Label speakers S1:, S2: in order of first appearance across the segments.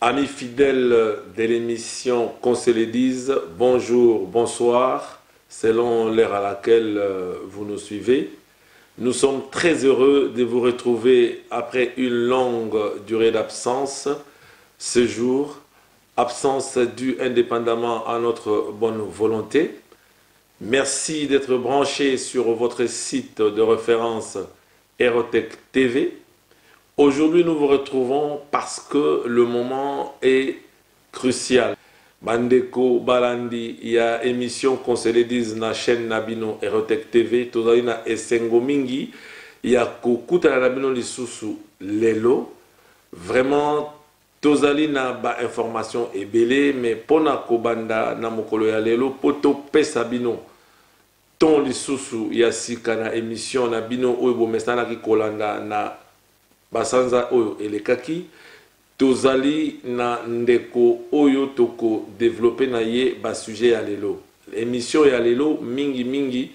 S1: Amis fidèles de l'émission Qu'on se le dise, bonjour, bonsoir, selon l'heure à laquelle vous nous suivez. Nous sommes très heureux de vous retrouver après une longue durée d'absence. Ce jour, absence due indépendamment à notre bonne volonté. Merci d'être branchés sur votre site de référence Aerotech TV. Aujourd'hui, nous vous retrouvons parce que le moment est crucial. Bandeko Balandi, il y a émission qu'on se le dise na chaîne Nabino Aerotech TV. Tozali na esengo mingi, il y a kokuta na Nabino lisusu lelo. Vraiment, tozali na ba information ebele, mais pona kobanda na mokolo ya lelo poto pesa bino. Ton lisusu ya sika na émission na bino oyo bomesana ki kolanda na basanza oyo elekaki tozali na ndeko oyo toko développer na ye ba sujet ya lelo émission ya lelo mingi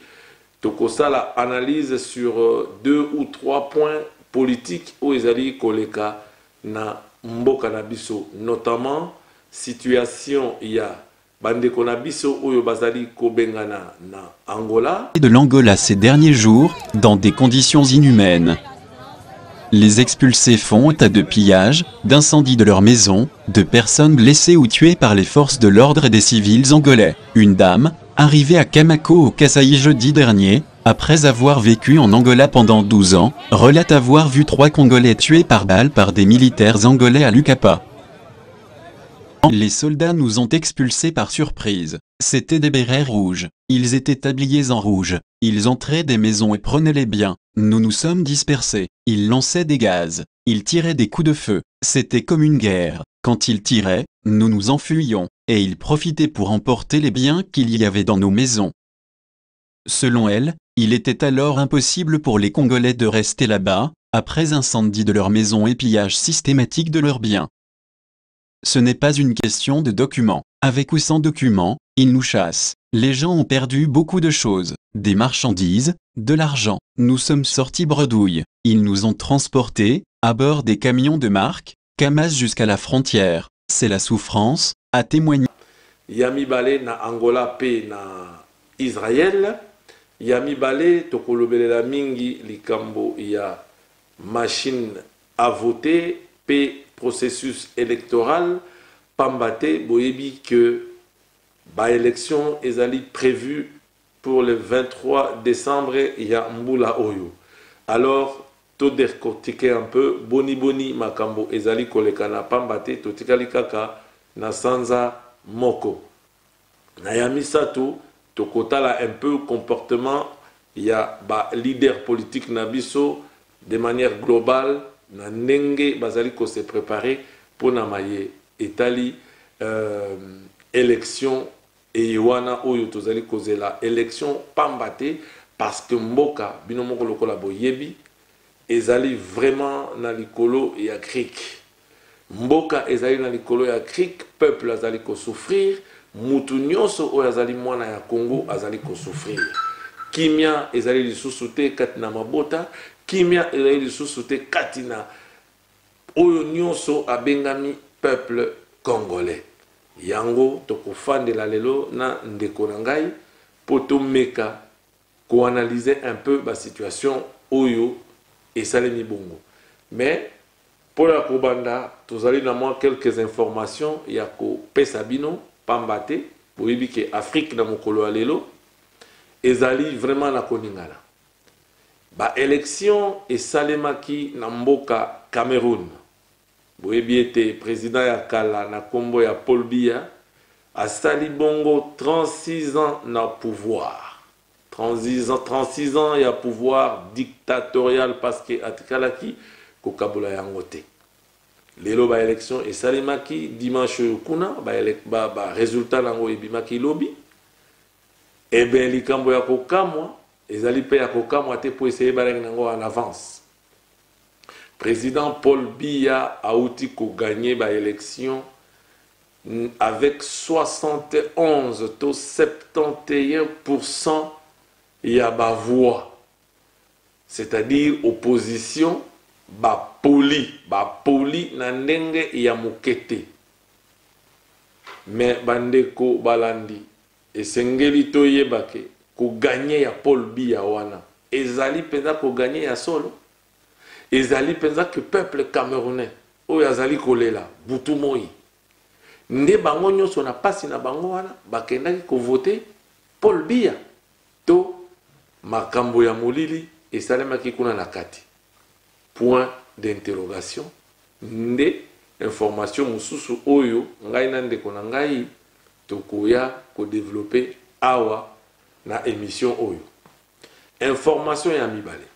S1: toko sala analyse sur 2 ou 3 points politiques oyo ezali koleka na mboka na biso, notamment situation ya bandeko na biso oyo bazali kobengana na Angola.
S2: De l'Angola ces derniers jours, dans des conditions inhumaines. Les expulsés font état de pillage, d'incendies de leurs maisons, de personnes blessées ou tuées par les forces de l'ordre et des civils angolais. Une dame, arrivée à Kamako au Kasaï jeudi dernier, après avoir vécu en Angola pendant 12 ans, relate avoir vu 3 Congolais tués par balle par des militaires angolais à Lucapa. Les soldats nous ont expulsés par surprise. C'étaient des bérets rouges. Ils étaient habillés en rouge. Ils entraient des maisons et prenaient les biens. Nous nous sommes dispersés. Ils lançaient des gaz. Ils tiraient des coups de feu. C'était comme une guerre. Quand ils tiraient, nous nous enfuyions. Et ils profitaient pour emporter les biens qu'il y avait dans nos maisons. Selon elle, il était alors impossible pour les Congolais de rester là-bas, après incendie de leurs maisons et pillage systématique de leurs biens. Ce n'est pas une question de documents. Avec ou sans documents, ils nous chassent. Les gens ont perdu beaucoup de choses, des marchandises, de l'argent. Nous sommes sortis bredouilles. Ils nous ont transportés, à bord des camions de marque, Kamaz jusqu'à la frontière. C'est la souffrance, a témoigné.
S1: Yami Balé na Angola pe na Israël. Yami Balé tokolobelela mingi likambo ya machine à voter pe processus électoral pambate boyebi que ba élection ezali prévu pour le 23 décembre ya mbula oyo. Alors to décortiquer un peu boni makambo ezali kolekana pambate totikali kaka na sanza moko na yami sato tokotala un peu comportement ya ba leader politique na biso de manière globale na ndenge bazali ko se préparer pour na maye etali élection et wana oyo tozali kozela élection pambate parce que mboka bino moko lokola boyebi ezali vraiment na likolo ya cric. Mboka ezali na likolo ya cric, peuple azali ko souffrir, mutu nyonso oyo azali mwana ya Congo azali ko souffrir. Kimia ezali lisusu te katina mabota, kimia ezali lisusu te katina oyo nyonso abengami peuple congolais. Yango tokofandela lelo na ndeko na ngai poto meka ko analyser un peu ba situation oyo esalemi bongo. Mais pour la kobanda tozali na moi quelques informations ya ko pesa bino pambate boyebi ke Afrique na mokolo ya lelo ezali vraiment na koningana. Ba élection esalemaki na mboka Cameroun. Boyebi ete président ya kala na kombo ya Paul Biya asali bongo 36 ans na pouvoir. 36 ans ya pouvoir dictatorial parce que atikalaki kokabula yango te. Lelo ba élection esalemaki dimanche kuna ba résultat nango ebimaki lobi. Et bien likambo ya kokamwa ezali pe ya kokamwa te po essayer balengi nango en avance. Président Paul Biya a outi ko gagner ba élection avec 71 to 71% ya ba voix. C'est-à-dire opposition ba poli na ndenge ya mokete. mais bandeko balandi esengeli toyebake ko gagner ya Paul Biya wana ezali penza ko gagner ya solo ezali penza que peuple camerounais oyo azali kolela butu moi nde bango nyonso na pasi na bango wana bakendaki ko voter Paul Biya to makambo ya molili esalemaki kuna na kati point d'interrogation nde information mususu oyo ngai na ndeko na ngai tokoya ko développer awa na émission oyo information ya mibale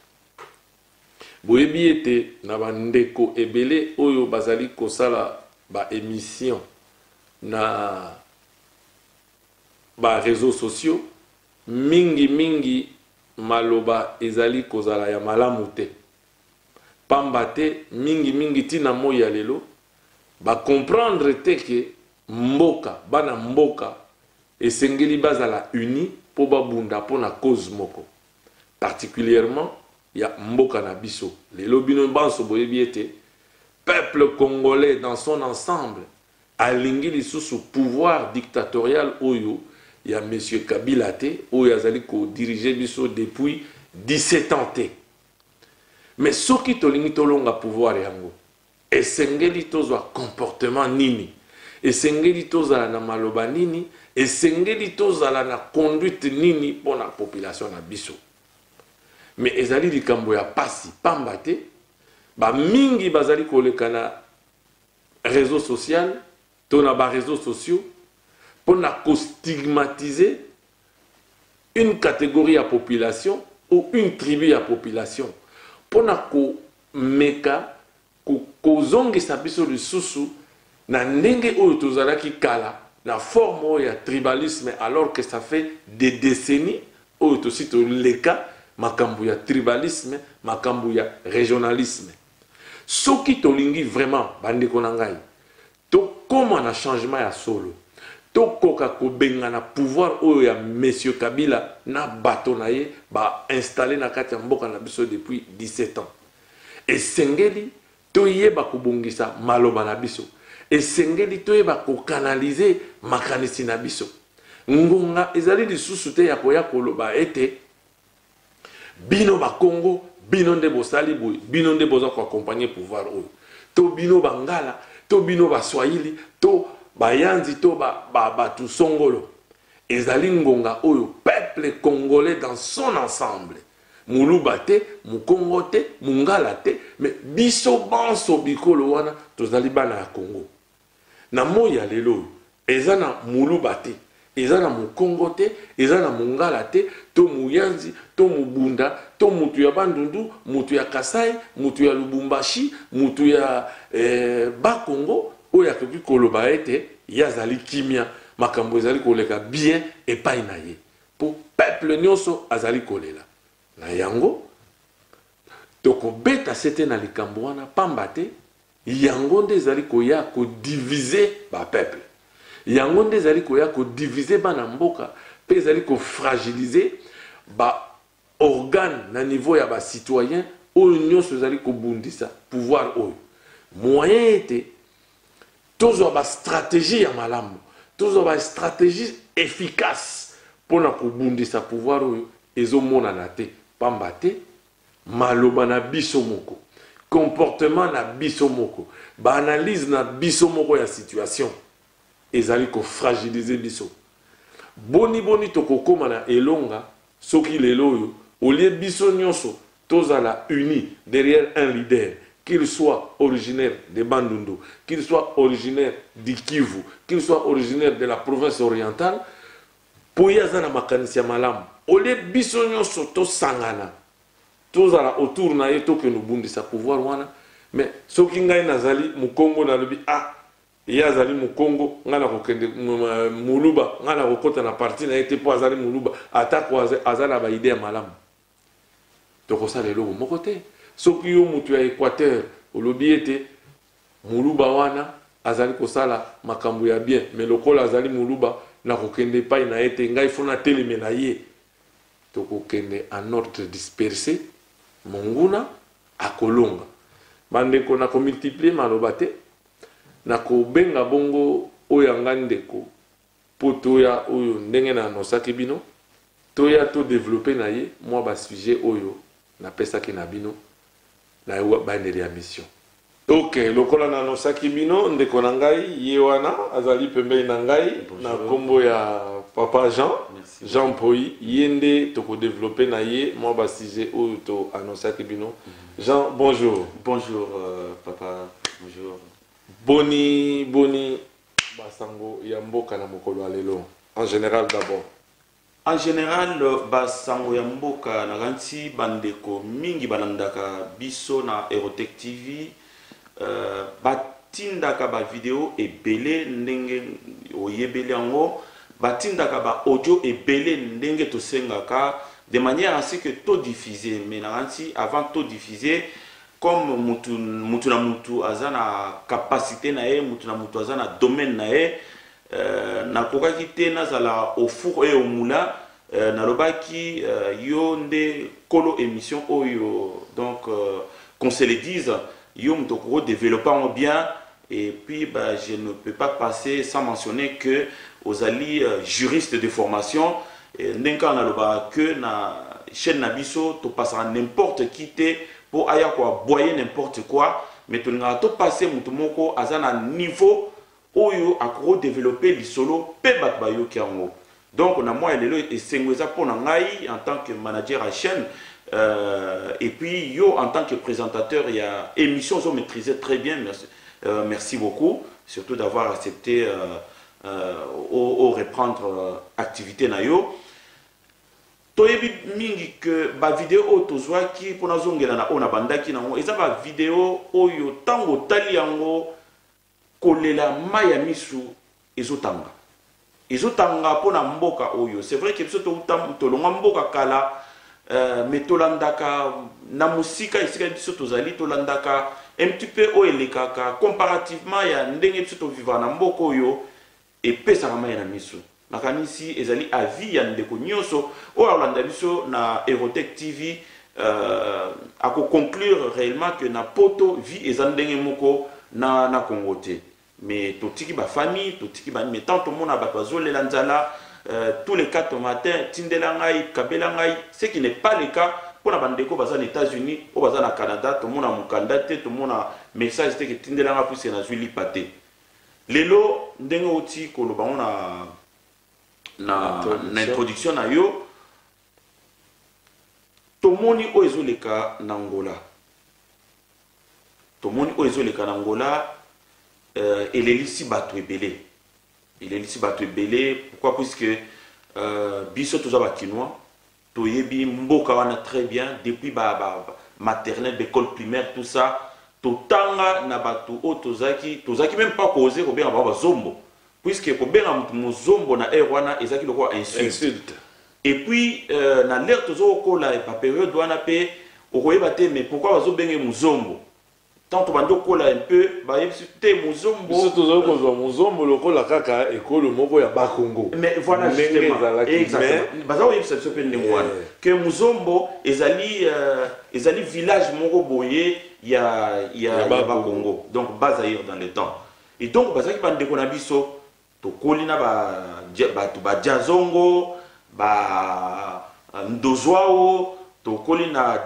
S1: boyebi ete na bandeko ebele oyo bazali kosala ba émission na ba réseaux sociaux mingi maloba ezali kozala ya malamu te pamba te mingi tina moya lelo ba comprendre te ke mboka bana mboka esengeli bazala uni po babunda po na cause moko particulièrement ya mboka na biso lelo bino banso boyebi ete peuple congolais dans son ensemble alingi lisusu pouvoir dictatorial oyo ya monsieur Kabila te oyo azali ko diriger biso depuis 17 ans te mais soki tolingi tolonga pouvoir yango esengeli tozwa comportement nini esengeli tozala na maloba nini esengeli tozala na conduite nini pour la population na biso mais ezali likambo ya pasi pamba te ba mingi bazali koleka na réseau social to na ba réseaux sociaux pour na stigmatiser une catégorie à population ou une tribu à population pour na ko meka ko zongisa biso lisusu na ndenge oyo tozalaki kala na forme ya tribalisme alors que ça fait des décennies oyo tosito leka makambo ya tribalisme makambo ya régionalisme soki tolingi vraiment bandeko na ngai to koma na changement ya solo to koka ko benga na pouvoir oyo ya monsieur Kabila na bato na ye ba installé na kati ya mboka na biso depuis 17 ans esengeli to yeba kobongisa maloba na biso esengeli to yeba ko canaliser makanisi na biso ngonga ezali lisusu te ya koya koloba ete bino ba Congo bino nde bosali boy bino nde boza ko accompagner pouvoir oyo to bino bangala to bino ba Swahili to bayanzi to batu songolo ezali ngonga oyo peuple congolais dans son ensemble muluba te mukongo te mungala te mais biso banso bikolo wana tozali bana ya Congo na moya lelo ezana muluba te ezana mukongo te ezana mungala te to muyanzi to mubunda to mutu ya Bandundu mutu ya Kasai mutu ya Lubumbashi mutu ya Bakongo oya koki koloba ete yazali kimia makambo ezali koleka bien epai na ye po peuple nyonso azali kolela na yango toko beta sete na likambo wana pamba te yango nde ezali koya ko diviser ba peuple yango nde ezali koya ko diviser bana mboka pe ezali ko fragiliser ba organe na niveau ya ba citoyen oyo nyonso ezali ko bundisa pouvoir oyo moyen ete tozwa ba stratégie ya malamu tozwa ba stratégie efficace pona ko bundisa pouvoir oyo ezomona na te pamba te maloba na biso moko comportement na biso moko ba analyse na biso moko ya situation ezali ko fragiliser biso boni tokokoma na elonga soki lelo oyo olie biso nyonso tozala uni derrière un leader qu'il soit originaire de Bandundu, qu'il soit originaire du Kivu, qu'il soit originaire de la province orientale, pour y avoir makanisi ya malamu ole biso nyonso to sangana tozala autour na ye to que nous bundisa pouvoir wana mais soki ngai nazali mukongo na lobi ah yazali mukongo ngana kokende muluba ngana kokota na parti na ete po azali muluba atako azala ba idée malamu to ko sala lelo moko te soki yo mutu ya Équateur olobi ete muluba wana azali kosala makambo ya bien mais lokola azali muluba na kokende pai na ete ngai fona teleme na ye to kokende en ordre dispersé monguna akolonga bandeko na ko multiplier maloba te na ko benga bongo oyo anga ndeko po toya oyo ndenge na anosaki bino toya to développer na ye moi ba sujet oyo na pesaki na bino na bandeli ya mission. Ok, lokola na anosaki bino ndeko na ngai ye wana azali pembeni na ngai na kombo ya papa Jean. Merci. Jean Poi yende to ko développer na ye moi ba sujet oyo to anosaki bino. Jean, bonjour.
S3: Bonjour papa, bonjour.
S1: Boni basango ya mboka na mokolo alelo. En général d'abord.
S3: En général basango ya mboka na ganti bandeko mingi balandaka biso na Erotech TV batindaka ba vidéo ebele ndenge oyebeli yango batindaka ba audio ebele ndenge tosengaka de manière à ce que tout diffuser mais na ganti avant tout diffuser comme mutu na mutu azana capacité na ye mutu na mutu azana domaine na ye na kokaki te nazala au four et au moulin na lobaki yo nde kolo émission oyo donc qu'on se le dise yo mutu ko développer bien et puis bah, je ne peux pas passer sans mentionner que ozali juriste de formation ndenka na loba que na chaîne na biso to passera n'importe qui te pour aya quoi boyer n'importe quoi mais to nga to passer mutu moko azana niveau oyo akoro développer lisolo pe bat bayo kiango donc na moi lelo esengweza pona ngai en tant que manager à chaîne et puis yo en tant que présentateur il y a émission zo maîtriser très bien merci beaucoup surtout d'avoir accepté au reprendre activité na yo toyebi mingi que ba vidéo o tozwaki pona zongela na ona bandaki nango eza ba vidéo oyo tango tali yango kolela maya misu ezotanga pona mboka oyo c'est vrai que biso tolonga mboka kala mais tolandaka na musika esika biso tozali tolandaka un petit peu o elekaka comparativement ya ndenge biso tovivra na mboka oyo epesaka maya na misu nakanisi ezali avis ya ndeko nyonso oyo alanda biso na Erotech TV ako conclure réellement que na poto vie eza ndenge moko na Congo te mais totiki ba famille totiki ba mais tant tout monde a bato les nzala tous les 4 matin tindela ngai kabela ngai ce qui n'est pas le cas pour la bandeko baza aux États-Unis ou baza na Canada tout le monde a mukanda te tout le monde a message te que tindela ngai pour na zuli paté lelo ndenge oti ko lo bango na introduction na yo tomoni o ezoleka na Angola tomoni o ezoleka na Angola elelisi bato ebele elelisi bato ebele pourquoi puisque biso toza ba kinois toyebi mboka wana très bien depuis maternelle d'école primaire tout ça totanga na bato o tozaki même pas causer ko benga ba zombo puisque ko benga mutu zombo na wana ezaki loko insulte et puis na l'air tozo ko la pa période wana pe okoyeba te mais pourquoi bazo benga muzombo tant to bando ko la un peu ba yebite muzombo
S1: biso tozo ko zo muzombo lokola kaka ekolo moko ya Bakongo
S3: mais voilà justement exactement bazo yebisa biso pe ndengwana que muzombo ezali village moko boye ya Bakongo donc Bazaïr dans le temps et donc bazaki bandeko na biso to kolina ba jazongo ba ndozwao to kolina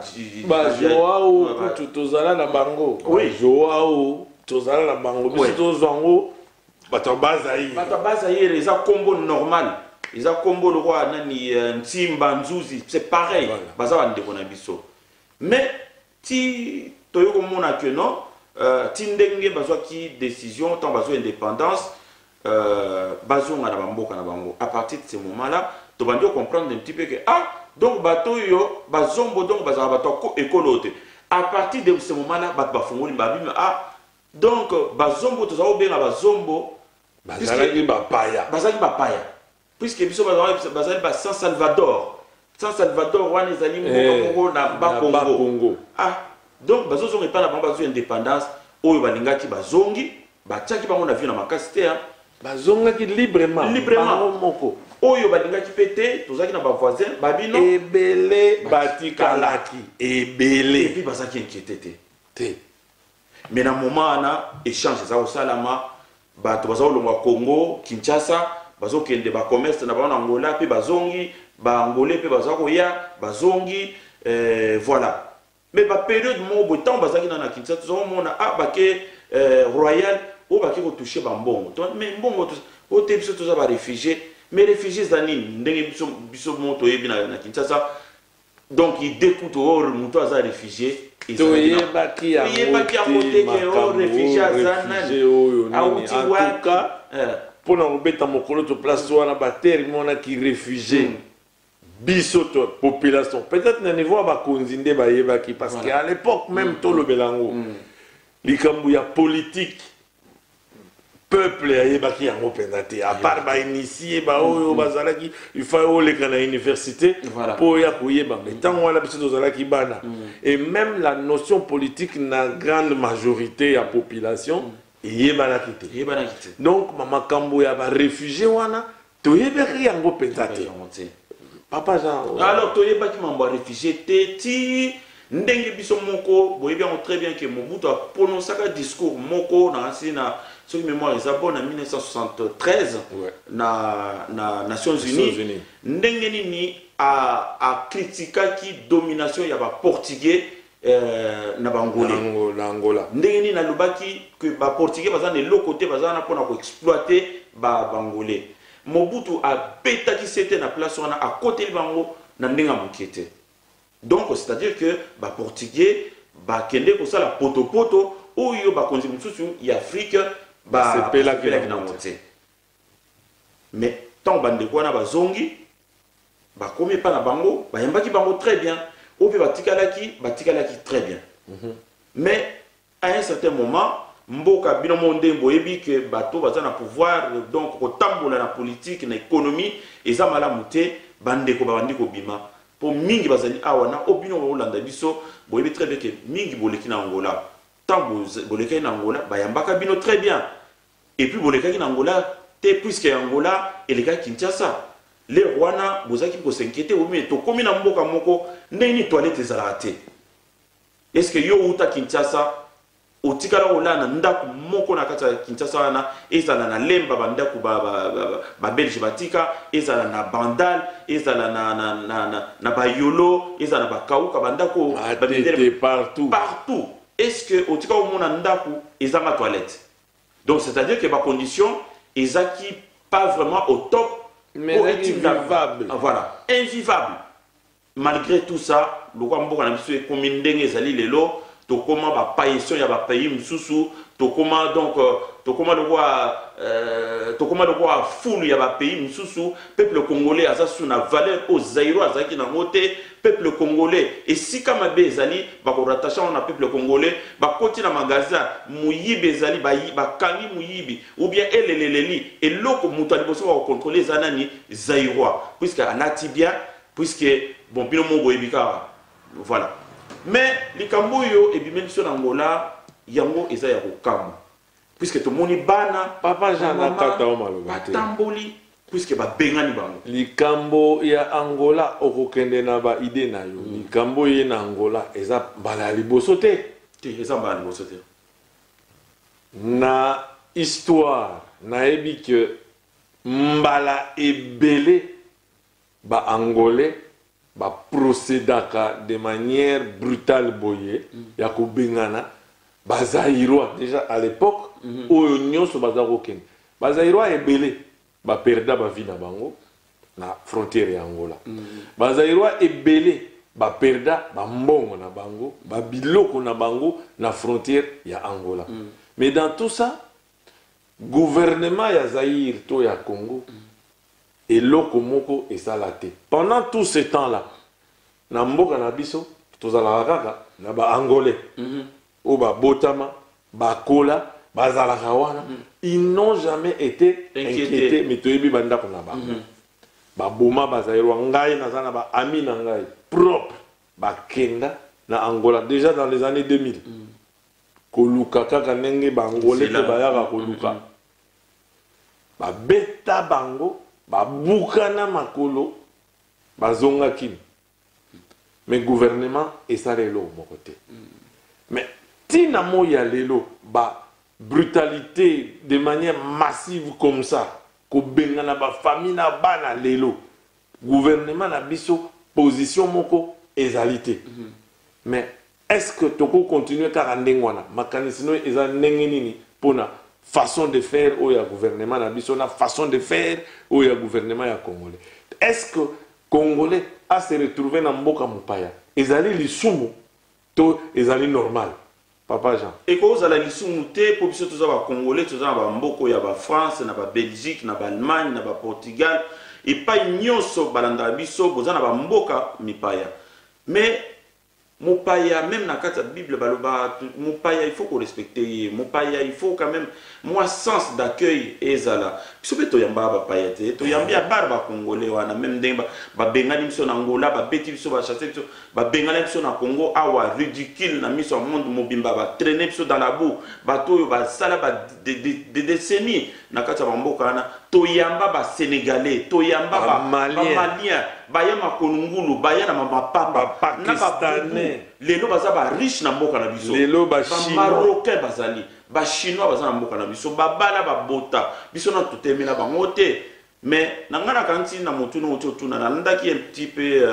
S1: ba joao kutu tozala na bango joao tozala na bango biso tozwango bato Bazaïr
S3: eza combo normal eza combo le roi nani ntimba nzuzi c'est pareil baza bandeko na biso mais ti toyoko mona que non ti ndenge bazwaki décision tant bazwa indépendance bazonga na bamboka na bango à partir de ce moment là to bandi comprendre un petit peu que donc bato yo bazombo donc bazala bato ko ekolote à partir de ce moment là bato bafungoli babimi donc bazombo to zawo benga bazombo
S1: bazalaki bapaya
S3: puisque biso bazali ba San Salvador wana ezali mboka moko na Bakongo donc bazozonga epa na bango bazwi indépendance oyo balingaki bazongi batiaki bango na vie na makasi te
S1: bazongaki librement moko
S3: oyo balingaki pete tozaki na bavoisin babino
S1: ebele batikalaki ebele
S3: et puis bazaki inquiété te mais na moment wana échange eza kosalama bato bazolongwa Congo Kinshasa bazokende ba commerce na bana Angola pe bazongi ba angolais pe bazakoya bazongi voilà mais ba période mo botan bazaki na Kinshasa tozomona bake royal o bake ko toucher ba mbongo mais mbongo o te biso toza ba réfugiés mais réfugiés zani ndenge biso moto yebi na Kinshasa donc il découte au muto aza réfugié
S1: toyebaki yango mpona kobeta mokolo to place wana batere monaki réfugié biso to population peut-être na niveau ya bakonzi nde bayebaki parce que à l'époque même tolobela yango likambo ya politique peuple ayebaki yango mpenza te à part bainitie baoyo bazalaki ifai oleka na université mpo ya koyeba me ntango wana biso tozalaki bana et même la notion politique na grande majorité ya population eyebanaki te donc makambo ya baréfugie wana toyebaki yango mpenza te papa Jean
S3: alors toyebaki mambo ya réfugie te ti ndenge biso moko boyebi yango très bien que Mobutu aprononcaka discours moko na asi na soki mémoire eza bonne en 1973 na Nations Unies ndenge nini a critiquaki domination ya ba portugais na Angola ndenge nini alobaki que ba portugais baza na lokote baza na pona ko exploiter ba angolais Mobutu a betaki c'était na place wana a côté bango na ndenga mokete donc c'est-à-dire que ba portugais ba kende ko sala poto oyo ba konzi mususu ya Afrique ba sepelaki na moté mais tant bande ko na bazongi ba komi pa na bango ba yambaki bango très bien ou bien batikalaki très bien mais à un certain moment mboka bino monde boyebi que bato baza na pouvoir donc ko tambola na politique na économie eza malamu te bande ko bandi ko bima pour mingi bazali awa na obino olanda biso boyebi très bien que mingi boleki na Angola tant boleki na Angola bayambaka bino très bien et puis boleki na Angola te puisque Angola et les gars Kinshasa les Rwanda bozaki ko s'inquiéter ou mais to komi na mboka moko ndeni toilette ezala te est-ce que yo uta Kinshasa otikala olana ndaku moko na kata Kinshasa wana ezala na lemba bandaku ba Belge batika ezala na bandal ezala na bayolo ezala na bakauka bandaku partout est-ce que otika omona ndaku ezanga toilette donc c'est-à-dire que ba condition ezaki pas vraiment au top
S1: mais invivable
S3: voilà invivable malgré tout ça le roi mboka na biso ekomi ndenge ezali lelo to comment ba païtion ya ba pays mususu to comment donc to comment le roi foule ya ba pays mususu peuple congolais aza sous na valeur aux zaïro azaki na ngote peuple congolais et si kama bezali ba ko rattacher na peuple congolais ba koti na magasin muyibi ezali ba kangi muyibi ou bien eleleleli et loko mutu aliboso ba contrôler zanani zaïro puisque anati bien puisque bon bino mongo ebika voilà mais likambo yo ebimeli so na Angola yango eza ya kokama puisque to moni bana
S1: papa Jean na tata o maloba te
S3: batamboli puisque ba bengani bango
S1: likambo ya Angola okokende na ba idée na yo likambo ye na Angola eza mbala liboso te
S3: eza mbala liboso te
S1: na histoire na ebi que mbala ebele ba angolais ba procédaka de manière brutale boye ya ko bengana ba zaïrois déjà à l'époque oyo nyonso bazako ken ba zaïrois ebele ba perda ba vie na bango na frontière ya Angola ba zaïrois ebele ba perda ba mbongo na bango ba biloko na bango na frontière ya Angola mais dans tout ça gouvernement ya Zaïre to ya Congo et loko moko esalate pendant tout ce temps là na mboka na biso tozala kaka na ba angolais ou ba botama ba kola bazalaka wana ils n'ont jamais été inquiétés mais toyebi banda ko na ba ba boma bazairwa ngai na zana ba ami na ngai propre ba kenda na Angola déjà dans les années 2000 koluka kaka ndenge ba angolais te bayaka koluka ba beta bango babukana makolo bazonga kini mais gouvernement esalelo moko te mais tina moya lelo brutalité de manière massive comme ça, ko benga na ba famille na bana lelo, gouvernement na biso position moko ezalité. Mais est-ce que toko continuer car ndengwana makanisino eza ndenge nini pona façon de faire au ya gouvernement na biso na façon de faire au ya gouvernement ya congolais. Est-ce que congolais a se retrouver na mboka mupaya ezali lisumu to ezali normal? Papa Jean.
S3: Et quand vous allez lisumuté pour biso tous ba congolais tous ba mboko ya ba France na ba Belgique na ba Allemagne na ba Portugal et pas nyonso balanda biso bozana ba mboka mipaya. Mais Mopaya, même dans la Bible, Mopaya, il faut qu'on respecte. Mopaya, il faut quand même, moi, sens d'accueil, ezala. Puis, si tu yamba ba payate, tu yamba barba congolais, wana même demba, ba bengali miso na Angola, ba beti miso ba chasse miso, ba bengali miso na Congo, awa ridicule na miso monde mobimba, ba traîner miso dans la boue, ba toyo ba sala ba des décennies na kata mboka na, to yamba ba sénégalais, to yamba ba malien, ba yama konungulu, ba yana mama papa,
S1: pakistanais.
S3: Lelo baza ba riche na mboka na biso.
S1: Lelo ba chinois.
S3: Marocain bazali. Ba chinois baza na mboka na biso. Ba bala ba bota. Biso na totemela ba ngote. Mais na ngana kanti na motu no tuna na ndaki un petit peu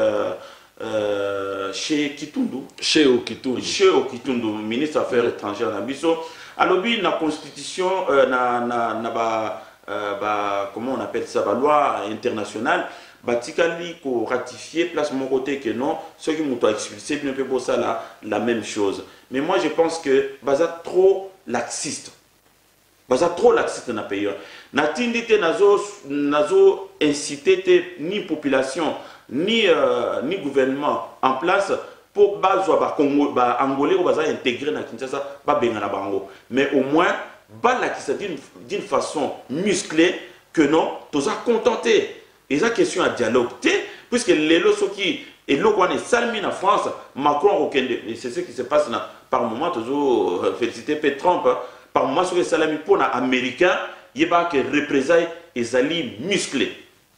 S3: chez Kitundu.
S1: Chez Okitundu.
S3: Chez Okitundu, ministre affaires étrangères na biso. Alobi na constitution comment on appelle ça, la loi internationale. Batikali ko ratifier place mon côté que non, ceux qui m'ont expulsé bien peu pour ça là, la même chose. Mais moi je pense que baza trop laxiste. Baza trop laxiste na pays. Na tindité nazo incité ni population ni gouvernement en place pour bazo ba Congo ba angolais ou baza intégrer na Kinshasa ba benga na bango. Mais au moins ba la qui d'une façon musclée que non, tous a contenté. Et ça question à dialogue, puisque les lois qui et l'eau qu'on est salmi en France, Macron aucun et c'est ce qui se passe là. Par moment toujours féliciter P. Trump, par moment sur les salami pour les Américains, il y a que représailles et alliés musclés.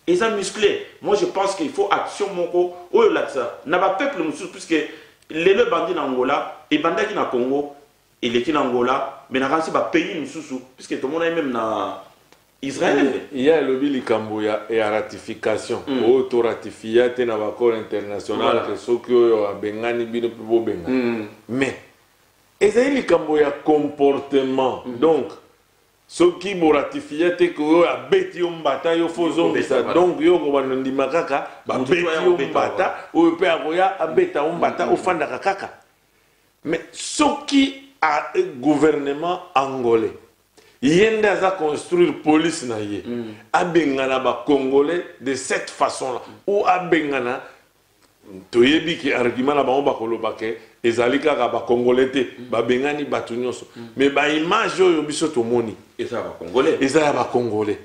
S3: Et ça musclé. Moi je pense qu'il faut action moko ou là ça. N'a pas peuple monsieur puisque les deux bandits en Angola et bandits qui na Congo et les qui en Angola, mais n'a pas pas pays monsieur puisque tout le monde est même na Israël.
S1: Il y a le Bilikambo et la ratification. Auto ratifié dans l'accord international que ceux qui ont bengani bino pour bengani. Mais il y a un comportement. Donc ceux qui ont ratifié que ont bêti un bata yo faisons ça. Donc yo ko banondi makaka ba bêti un bata ou pe akoya abeta un bata au fanda kaka. Mais ceux qui a gouvernement angolais yende aza construire police na ye abengana ba congolais de cette façon là ou abengana toyebi ki argument na bango bakoloba ke ezali kaka ba congolais te ba bengani batu nyonso mais ba image oyo biso tomoni
S3: eza ba congolais
S1: ba congolais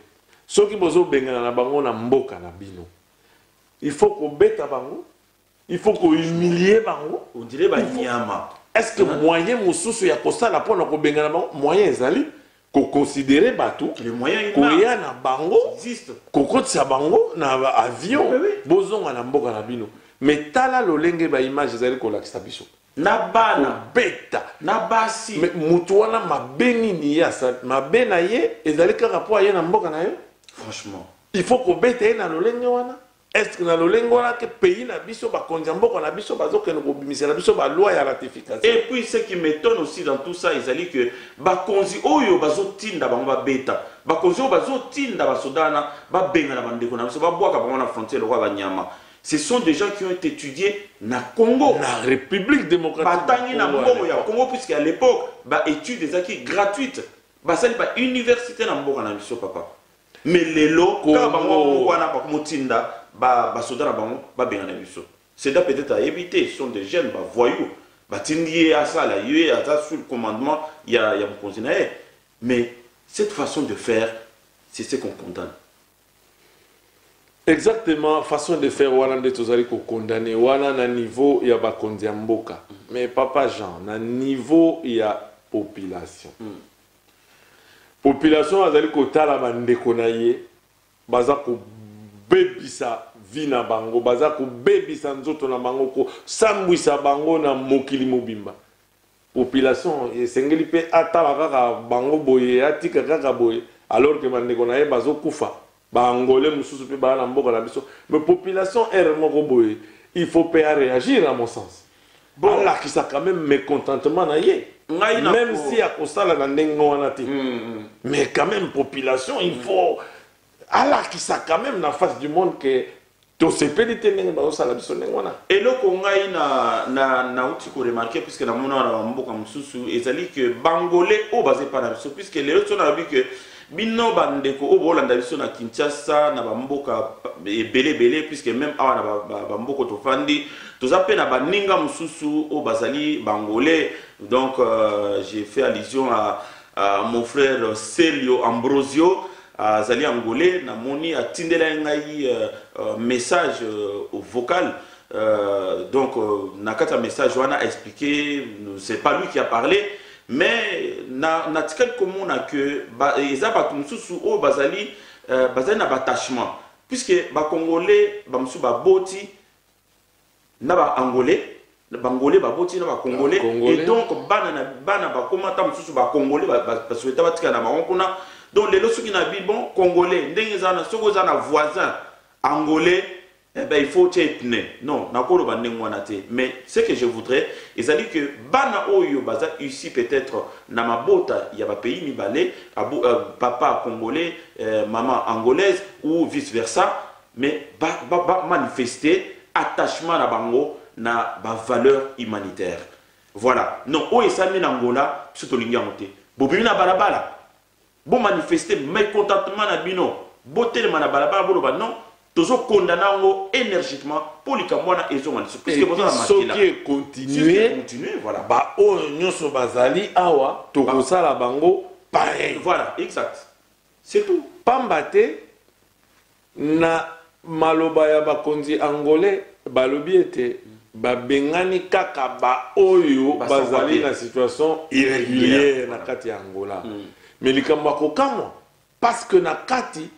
S1: soki bozo bengana na bango na mboka na bino il faut ko beta bango il faut ko humilier bango
S3: on dirait ba nyama.
S1: Est-ce que moyen mususu ya kosala pona ko bengana bango moyen ezali ko considérer batou
S3: les moyens
S1: koya na bango
S3: existe
S1: kokotisa bango na avion bozonga na mboka na bino mais tala lolenge ba image ezali ko lakisa biso
S3: na bana
S1: beta
S3: na basi
S1: mais mutu wana mabeni ni ya sa mabena ye ezali kaka po aye na mboka na yo
S3: franchement
S1: il faut ko beta ye na lolenge wana. Est-ce que dans le lingua que pays na biso ba konjambo na biso bazo que nous bimisela biso ba loi ya ratification.
S3: Et puis ce qui m'étonne aussi dans tout ça ils allaient que ba konzi oyo bazo tinda ba beta ba konzi oyo bazo tinda ba sodana ba benga na bandeko na biso ba boaka ba na frontière roi ba nyama. Ce sont des gens qui ont été étudiés na Congo,
S1: na République démocratique
S3: batangi na mbongo ya Congo puisqu'à l'époque ba études des acquis gratuites ba sali ba université na mboka na biso papa. Mais les lots ka bango wana ba motinda ba soda na bango ba benga na biso. C'est là peut-être à éviter, ce sont des jeunes ba voyous. Ba tindi à ça là, yé à ça sous le commandement, il y a mon conseiller. Mais cette façon de faire, c'est ce qu'on condamne.
S1: Exactement, façon de faire wana de tozali ko condamner wana na niveau ya ba kondia mboka. Mais papa Jean, na niveau ya population. Population azali ko tala bandeko na ye baza ko bebisa vina bango baza ko bebisa nzoto na bango ko sambwisa bango na mokili mobimba. population esengeli pe atala kaka bango boye atika kaka boye alors que bandeko na ye bazokufa baangolais mosusu pe baa na mboka na biso mais population ere moko boye il faut pas réagir à mon sens bon là qui ça quand même mécontentement na ye même si akosala na ndenge wana te mais quand même population il faut alors qui ça quand même na face du monde que to sepeli te ndenge bazosala biso ndenge wana
S3: eloko ngai na uti ko remarquer puisque na mona na mboka mosusu ezali que bangolais o basé pa na biso puisque les autres na bi que bino bandeko o bolanda biso na Kinshasa na bamboka belé puisque même awa na bamboko to fandi toza pe na baninga mususu o bazali bangolais donc j'ai fait allusion à mon frère Celio Ambrosio azali angolais na moni atindela ngai message vocal donc nakata message wana expliqué c'est pas lui qui a parlé mais na tikali komona que eza bato mususu o bazali na batachement puisque ba congolais ba mususu ba boti na ba angolais bangolais ba boti na ba congolais et donc bana ba komata mususu ba congolais ba souhaita batika na bango kuna donc les lorsqu'il na bi bon congolais ndenge zana soko zana voisin angolais eh ben il faut être non nakolo ba ndenge wana te mais ce que je voudrais ezali que bana oyo baza ici peut-être na mabota ya ba pays mibale papa congolais maman angolaise ou vice versa mais ba manifester attachement na bango na ba valeur humanitaire voilà non o esami na Angola surtout lingiamote bobi na balabala bon manifester mécontentement na bino botel na balabala boloba non tozo condamner ngo énergiquement pour likamwana ezonga puisque bozo na
S1: makila continuer
S3: voilà
S1: ba o nyoso bazali awa tokosala bango pareil
S3: voilà exact c'est tout
S1: pambate na maloba ya bakonzi angolais balobi ete babengani kaka ba oyo bazali na situation irrégulière na kati ya Angola mais likambo akokamwa parce que na kati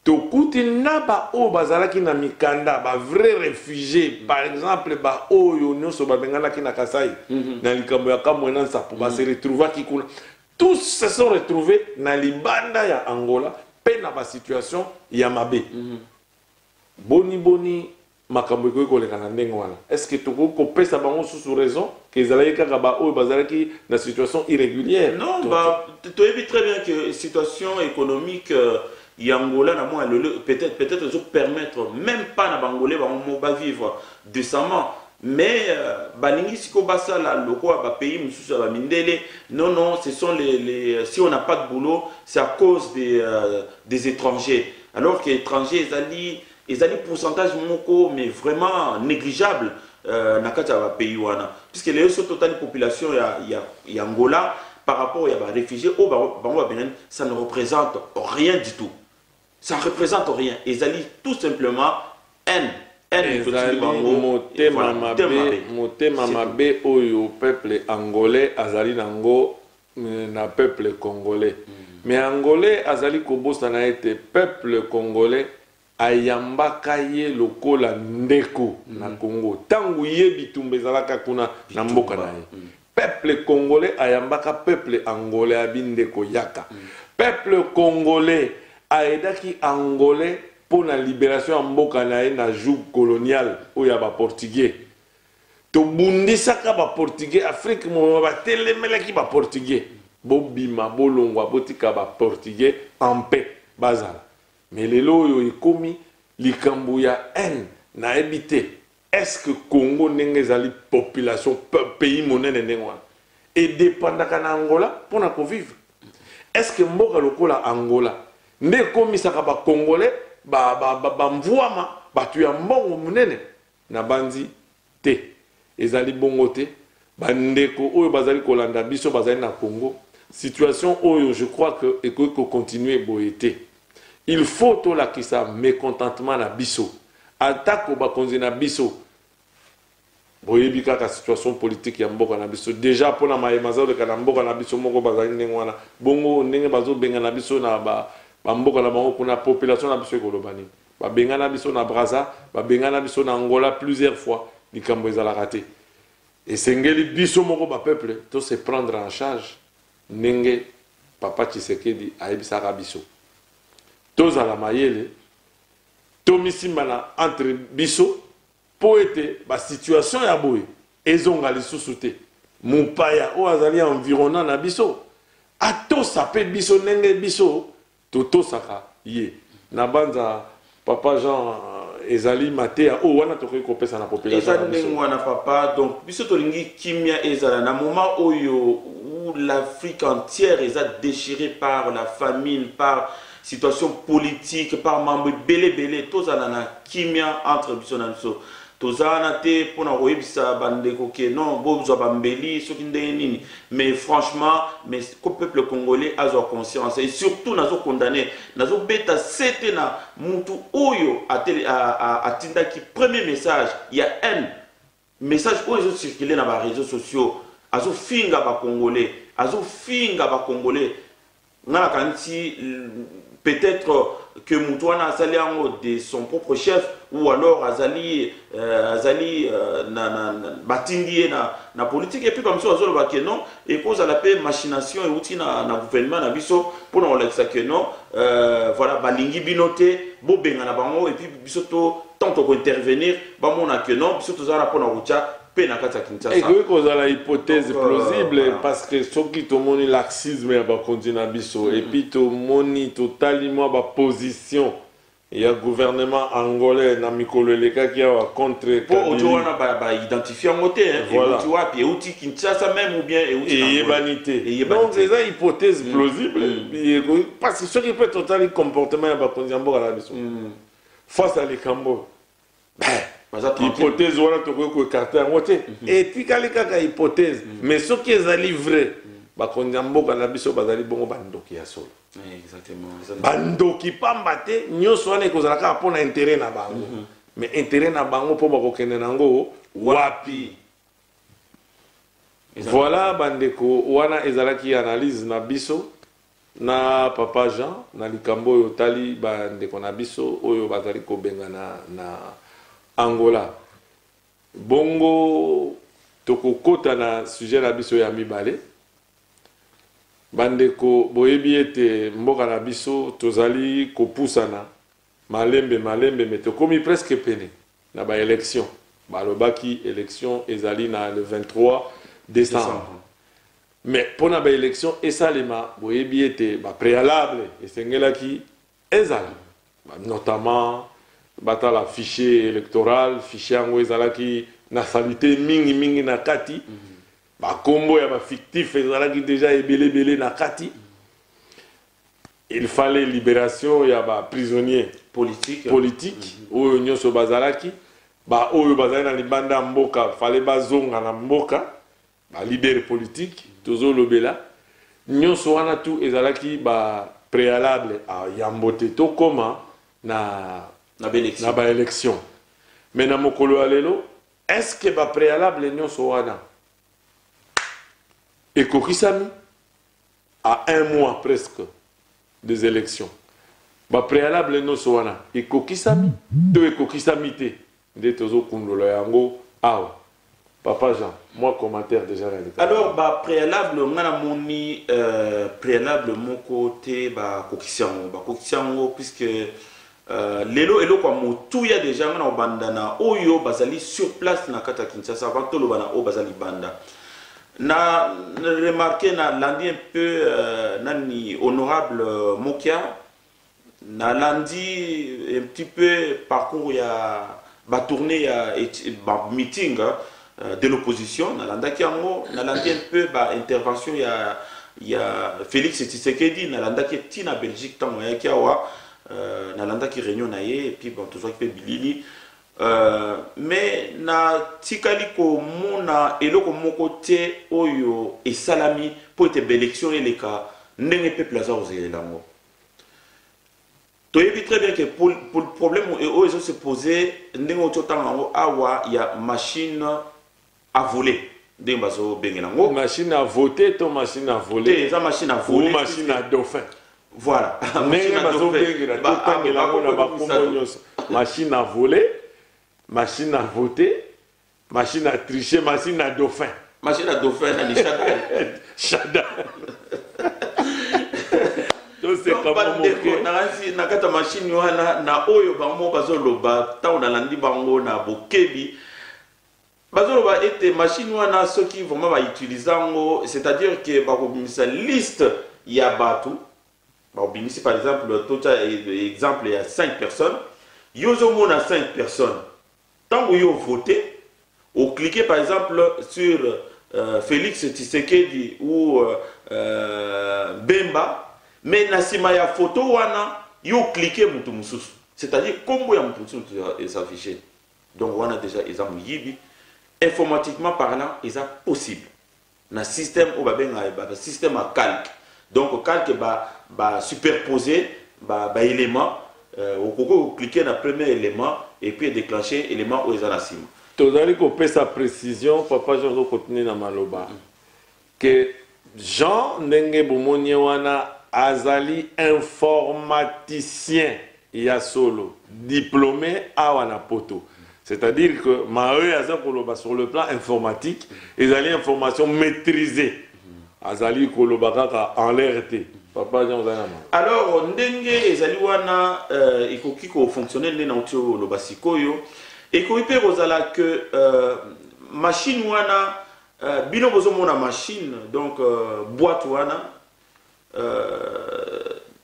S1: tokuti na ba oyo bazalaki na mikanda ba vrai réfugié par exemple ba oyo nyonso babenganaki na Kasai na likambo ya kamwena nsapo ba se retrouvaki kuna tous se sont retrouvés na libanda ya Angola pe na ba situation ya mabe boni makambo ekoki koleka na ndenge wana est-ce que tokoki kopesa bango susu raison que ezalaki kaka ba oyo bazalaki na situation irrégulière
S3: non toyebi très bien que situation économique Angola na moi peut-être ils permettre même pas na bangolais ba vivre décemment mais balingi siko basala loko ba pays mususu ba mindele non ce sont les si on n'a pas de boulot c'est à cause des étrangers alors que étrangers ils ont pourcentage moko mais vraiment négligeable na kati ya pays wana puisque les autres totale population ya Angola par rapport à les réfugiés au ça ne représente rien du tout. Ça ne représente rien. Ils allaient tout simplement
S1: motema mabe oyo peuple angolais azali nango na peuple congolais mais angolais azali kobosa na ete peuple congolais ayambaka ye lokola ndeko na Congo tangu yebi tumbe zalaka kuna na mboka na ye peuple congolais ayambaka peuple angolais abindeko yaka peuple congolais aidaki angolais pour la libération en mboka na ye na joug colonial oyo ya ba portugais to bundisaka ba portugais Afrique mo ba telemelaki ba portugais bobima bolongwa botika ba portugais en paix bazala mais lelo oyo ekomi likambo ya haine na ebité est-ce que Congo ndenge ezali population pays monene ndenge wana et dépendaka na Angola pour na vivre est-ce que mboka lokola Angola nde komisaka ba congolais ba mvuama batu ya mbongo munene na banzi te ezali bongo te bandeko oyo bazali kolanda biso bazali na Congo situation oyo je crois que ekoki continuer boyete il faut to la kisa mécontentement na biso atako bakonzi na biso boyebi kaka situation politique ya mboka na biso déjà pona mayemaza de kana mboka na biso moko bazali ndenge wana bongo ndenge bazo benga na biso na ba mboka na bango kuna population na biso ekolobani ba benga na biso na Brazza ba benga na biso na Angola plusieurs fois likambo ezala raté Et sengeli biso moko ba peuple to se prendre en charge ndenge papa Tshisekedi ayebisaka biso. Tozala mayele to misimbana entre biso po ete ba situation ya boye ezonga lisusu te. Mupaya o azali environnant na biso atosa pe biso ndenge biso totosaka ye na banza papa Jean ezali matea o wana tokoki kopesa na population
S3: ezali ndenge wana papa. Donc biso tolingi kimia ezala na moment oyo où l'Afrique entière est déchirée par la famine, par situation politique, par mambo belé tozala na kimia entre biso na biso. Tozana te pona koyebisa bandeko ke non bozwa bambeli soki ndenge nini, mais franchement mais le peuple congolais a conscience et surtout nazo condamner nazo beta sete na mutu oyo atinda ki premier message il y a un message oyo circuler na ba réseaux sociaux azo finga ba congolais ngana kanti peut-être que Moutouana azali de son propre chef ou alors azali batindi na politique et puis comme ça azolo ba que non et cause à la paix machination et outil na gouvernement na biso pour na olexa que non voilà balingi binoté bo benga na bango et puis biso to tant ko intervenir ba mona que non biso to zala pour na rocha. Et
S1: que cause la hypothèse plausible voilà. Parce que ce qui te montre laxisme et ba continue biso et puis te montre totalement ba position il y a gouvernement angolais na mikolo leka qui a contre
S3: pour aujourd'hui ba identifier en côté
S1: voilà.
S3: Tu vois puis outil Kinshasa même ou bien
S1: et vanité donc c'est ça hypothèse plausible parce que ce qui peut totalement comportement ba continue la biso face à les Cambo hypothèse wana tokoki écarter yango te etikali kaka hypothèse mais soki ezali vrai bakonzi ya mboka na biso bazali bongo bandoki ya solo bandoki pamba te nyonso wana ekozala kaka mpona intérêt na bango mais intérêt na bango mpo bakokende nango wapi voilà bandeko wana ezalaki analyse na biso na papa Jean na likambo oyo tali bandeko na biso oyo bazali kobenga na Angola. Bongo tokokota na sujet na biso ya mibale. Bandeko boyebi ete mboka na biso tozali kopusana malembe mais tokomi presque pene na ba élection. Balobaki élection ezali na le 23 décembre. Mais pona ba élection esalema boyebi ete ba préalable esengelaki ezala notamment batala fichier électoral fichier yango ezalaki na salité mingi na kati ba kombo ya ba fictif ezalaki déjà ebele na kati. Il fallait libération ya ba prisonniers politique oyo nyonso bazalaki ba oyo bazali na libanda mboka fallait bazonga na mboka ba libérer politique tozo lobela nyonso wana tout ezalaki ba préalable à yambote to koma na ba élection. Mais na mokolo alelo, est-ce que ba préalable nyonso wana ekokisami à un mois presque des élections? Ba préalable nyonso wana ekokisami to ekokisami te nde tozo kundola yango awa. Papa Jean, moi commentaire déjà là.
S3: Alors ba préalable ngana moni préalable mon côté ba kokisiango puisque lelo elo kwa motu ya déjà ngana bandana oyo bazali sur place na kata Kinshasa avant to lobana o bazali banda na remarqué na landi un peu nani honorable Mokia na landi un petit peu parcours ya ba tournée ya ba meeting de l'opposition na landaki yango na landi un peu ba intervention ya Félix Tshisekedi na landaki tina Belgique tango ya kiawa nalanda ki réunion na ye et puis bon toujours qui fait bilili mais na tikali ko mona eloko moko te oyo esalami pour être élection eleka ndenge peuple aza ozelango toyebi très bien que pour le problème oyo se poser ndenge ototango awa ya machine à voler ndenge bazo bengelango
S1: machine à voter to machine à voler
S3: eza machine à voler
S1: ou machine à dauphin.
S3: Voilà.
S1: Machine à voler, machine à voter, machine à tricher, machine à dauphin.
S3: Machine à dauphin, na Chadal.
S1: Chadal. Donc c'est comme
S3: na kata machine wana na oyo bango bazoloba ta on alandi bango na bokebi bazoloba ete machine wana ceux qui vraiment va utiliser ngo, c'est-à-dire que bakobimisa liste ya batu bakobimisa par exemple tout exemple il y a 5 personnes yozo mona 5 personnes tant que yo voté ou cliquer par exemple sur Félix Tshisekedi ou Bemba. Mais na sima ya photo wana yo cliquer mutu mususu, c'est-à-dire combo ya mutu mususu est affiché. Donc on a déjà exemple yibi informatiquement parlant est possible. Na système au babenga ba système à calque. Donc calque ba superposer ba élément au koko cliquer na premier élément et puis déclencher élément au eza na sima.
S1: Tozali ko pe sa précision papa Jean continuer na maloba que Jean ndenge bomoni wana azali informaticien ya solo diplômé à Wanapoto. C'est-à-dire que Maë aza koloba sur le plan informatique, ezali information maîtrisée. Azali koloba kaka en l'RT. Papa Jean Zanama.
S3: Alors ndenge ezali wana ikoki ko fonctionner ndena otio loba sikoyo ekoki pe kozala que machine wana bino bozo mona machine donc boîte wana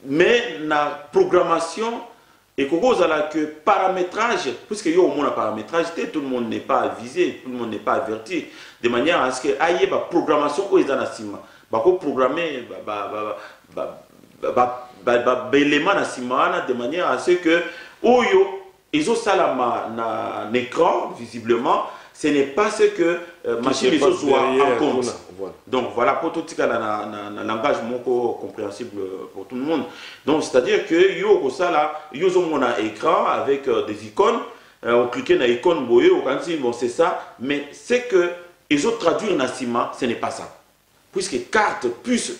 S3: mais la programmation et que paramétrage, puisque il y a au moins un paramétrage, tout le monde n'est pas avisé, tout le monde n'est pas averti, de manière à ce que aille la programmation où ils en asiment, programmer élément de manière à ce que ils ont ça na écran visiblement. Ce n'est pas ce que machine soit en compte. Voilà. Donc voilà, pour tout un langage compréhensible pour tout le monde. Donc c'est-à-dire que yo ça yo on a écran avec des icônes, on clique sur l'icône boye, on dit bon c'est ça, mais c'est que ils ont traduit en ciment, ce n'est pas ça. Puisque carte puce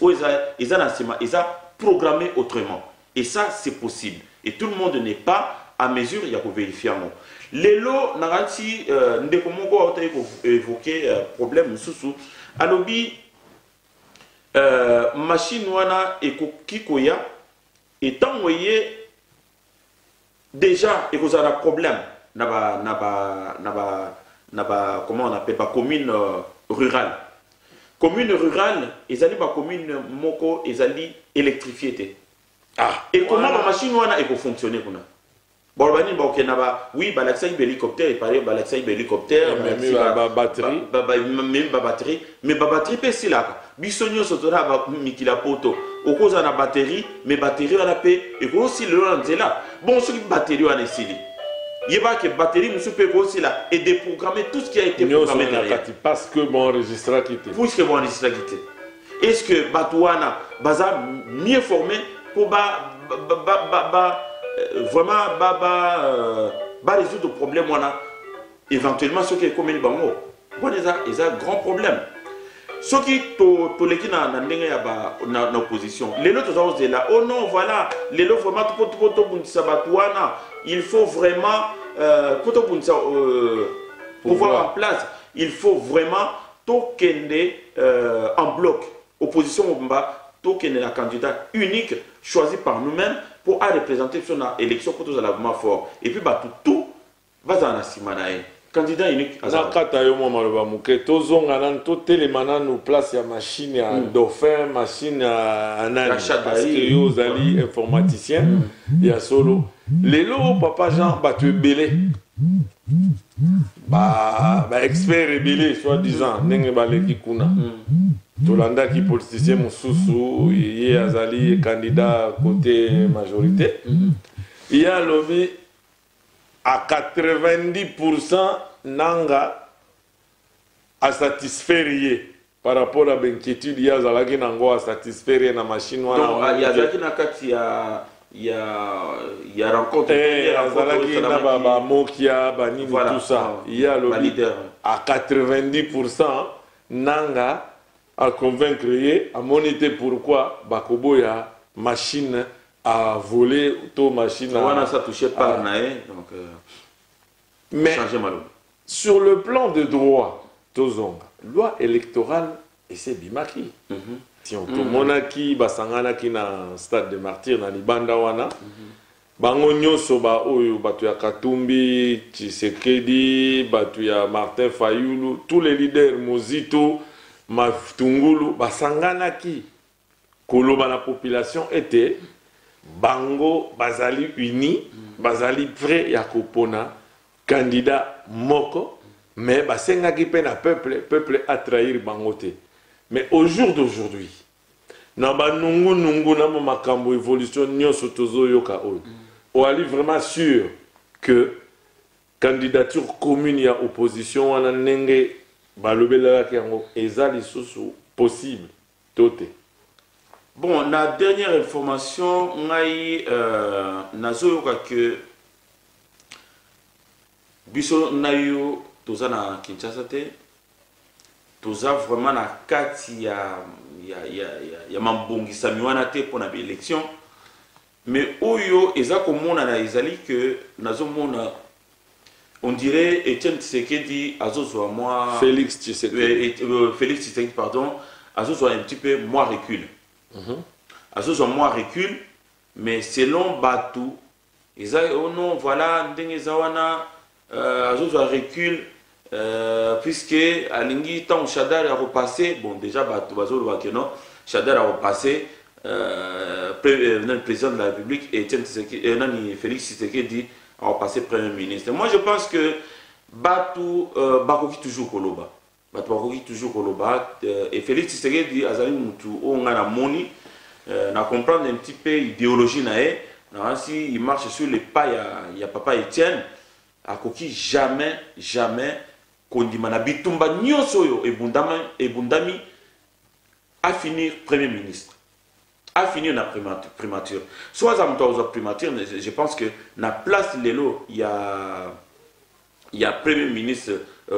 S3: ils ont ciment, ils ont programmé autrement. Et ça c'est possible. Et tout le monde n'est pas à mesure, il y a pour vérifier en haut. Lelo narati ndeko moko a évoqué problème sous alobi machine wana ekoki koya etant voyé déjà ekozala problème naba comment on appelle ba commune rurale ezali ba commune moko ezali électrifié et comment la machine wana eko fonctionner kuna. Bon, oui, l'accès hélicoptère, il paraît l'accès hélicoptère,
S1: batterie,
S3: batterie, mais batterie c'est là. Bisogno sotora mikila poto. Au cause de la batterie, mais batterie on a payé et aussi le long de là. Bon, ce qui batterie on a essayé. Il y a que batterie nous peut aussi là et déprogrammer tout ce qui a été programmé derrière.
S1: Parce que mon enregistreur quitté.
S3: Puisque mon enregistreur quitté. Est-ce que Batouana baza mieux formé pour vraiment résoudre le problème éventuellement ce qui est comme une bango bon ils ont grand problème ce qui to les qui na opposition les autres ont dit là oh non voilà les autres vraiment il faut vraiment pouvoir en place il faut vraiment tokende en bloc opposition au bas tokende la candidat unique choisi par nous-mêmes pour représenter son élection pour tous les mouvements forts. Et puis, tout va dans la simanae. Candidat unique.
S1: Nakata yo mama loba muke tozonga nan to telemana nous place ya machine ya dauphin machine à nani parce que yo zali informaticien ya solo lelo papa Jean batu belé ba expert belé soi-disant ndenge baleki kuna tolanda ki politicien mususu ye azali candidat côté majorité il y a lobby à 90% nanga à satisfaire par rapport à l'inquiétude il y a zalaki nango à satisfaire na machine wana
S3: donc il y a zalaki na kati il y a rencontre
S1: zalaki na ba mokia ba nini tout ça il y a le leader à 90% nanga à convaincre à moniter pourquoi bakoboya machine à voler auto machine
S3: on a ça touché par naé donc
S1: mais
S3: changer malo
S1: sur le plan de droit, tozonga, loi électorale, et c'est bimaki. Si on tomonaki, basanganaki na stade de martyr, na libanda wana, bango nyonso ba oyo, batu ya Katumbi, Tshisekedi, batu ya Martin Fayulu, tous les leaders, Mozito, Matungulu, basanganaki, koloba la population était, bango bazali uni, bazali prêt ya kopona, candidat moko, mais basengaki pe na peuple a trahir bangote. Mais au jour d'aujourd'hui, na ba nungu na makambo évolution nyonso tozo yoka oyo. On est vraiment sûr que candidature commune ya opposition wana nenge balobela ki yango ezali susu possible tote.
S3: Bon, la dernière information ngai nazo yoka que biso nayo toza na Kinshasa te, toza vraiment na kati ya mambongisa miwana te pour na élection, mais oyo eza komona na ezali que nazo mona on dirait Etienne Tshisekedi azozwa moi
S1: Félix Tshisekedi
S3: pardon, azozwa un petit peu moins recul. Azozwa moins recul, mais selon Batu eza oh non voilà ndenge zawana azozwa recul puisque alingi tant Chadar a repassé, bon déjà Batu bazolo non Chadar a repassé le président de la République et Félix Tshisekedi a repassé premier ministre. Moi je pense que Batu bakoki toujours koloba. Batu bakoki toujours koloba et Félix Tshisekedi azali mutu onga na moni na comprendre un petit peu idéologie nae. Si il marche sur les pas il y a papa Etienne akoki jamais kondima na bitumba nyonso yo ebundami à finir premier ministre, à finir la primature. Soit à la primature, je pense que na place lelo il y a premier ministre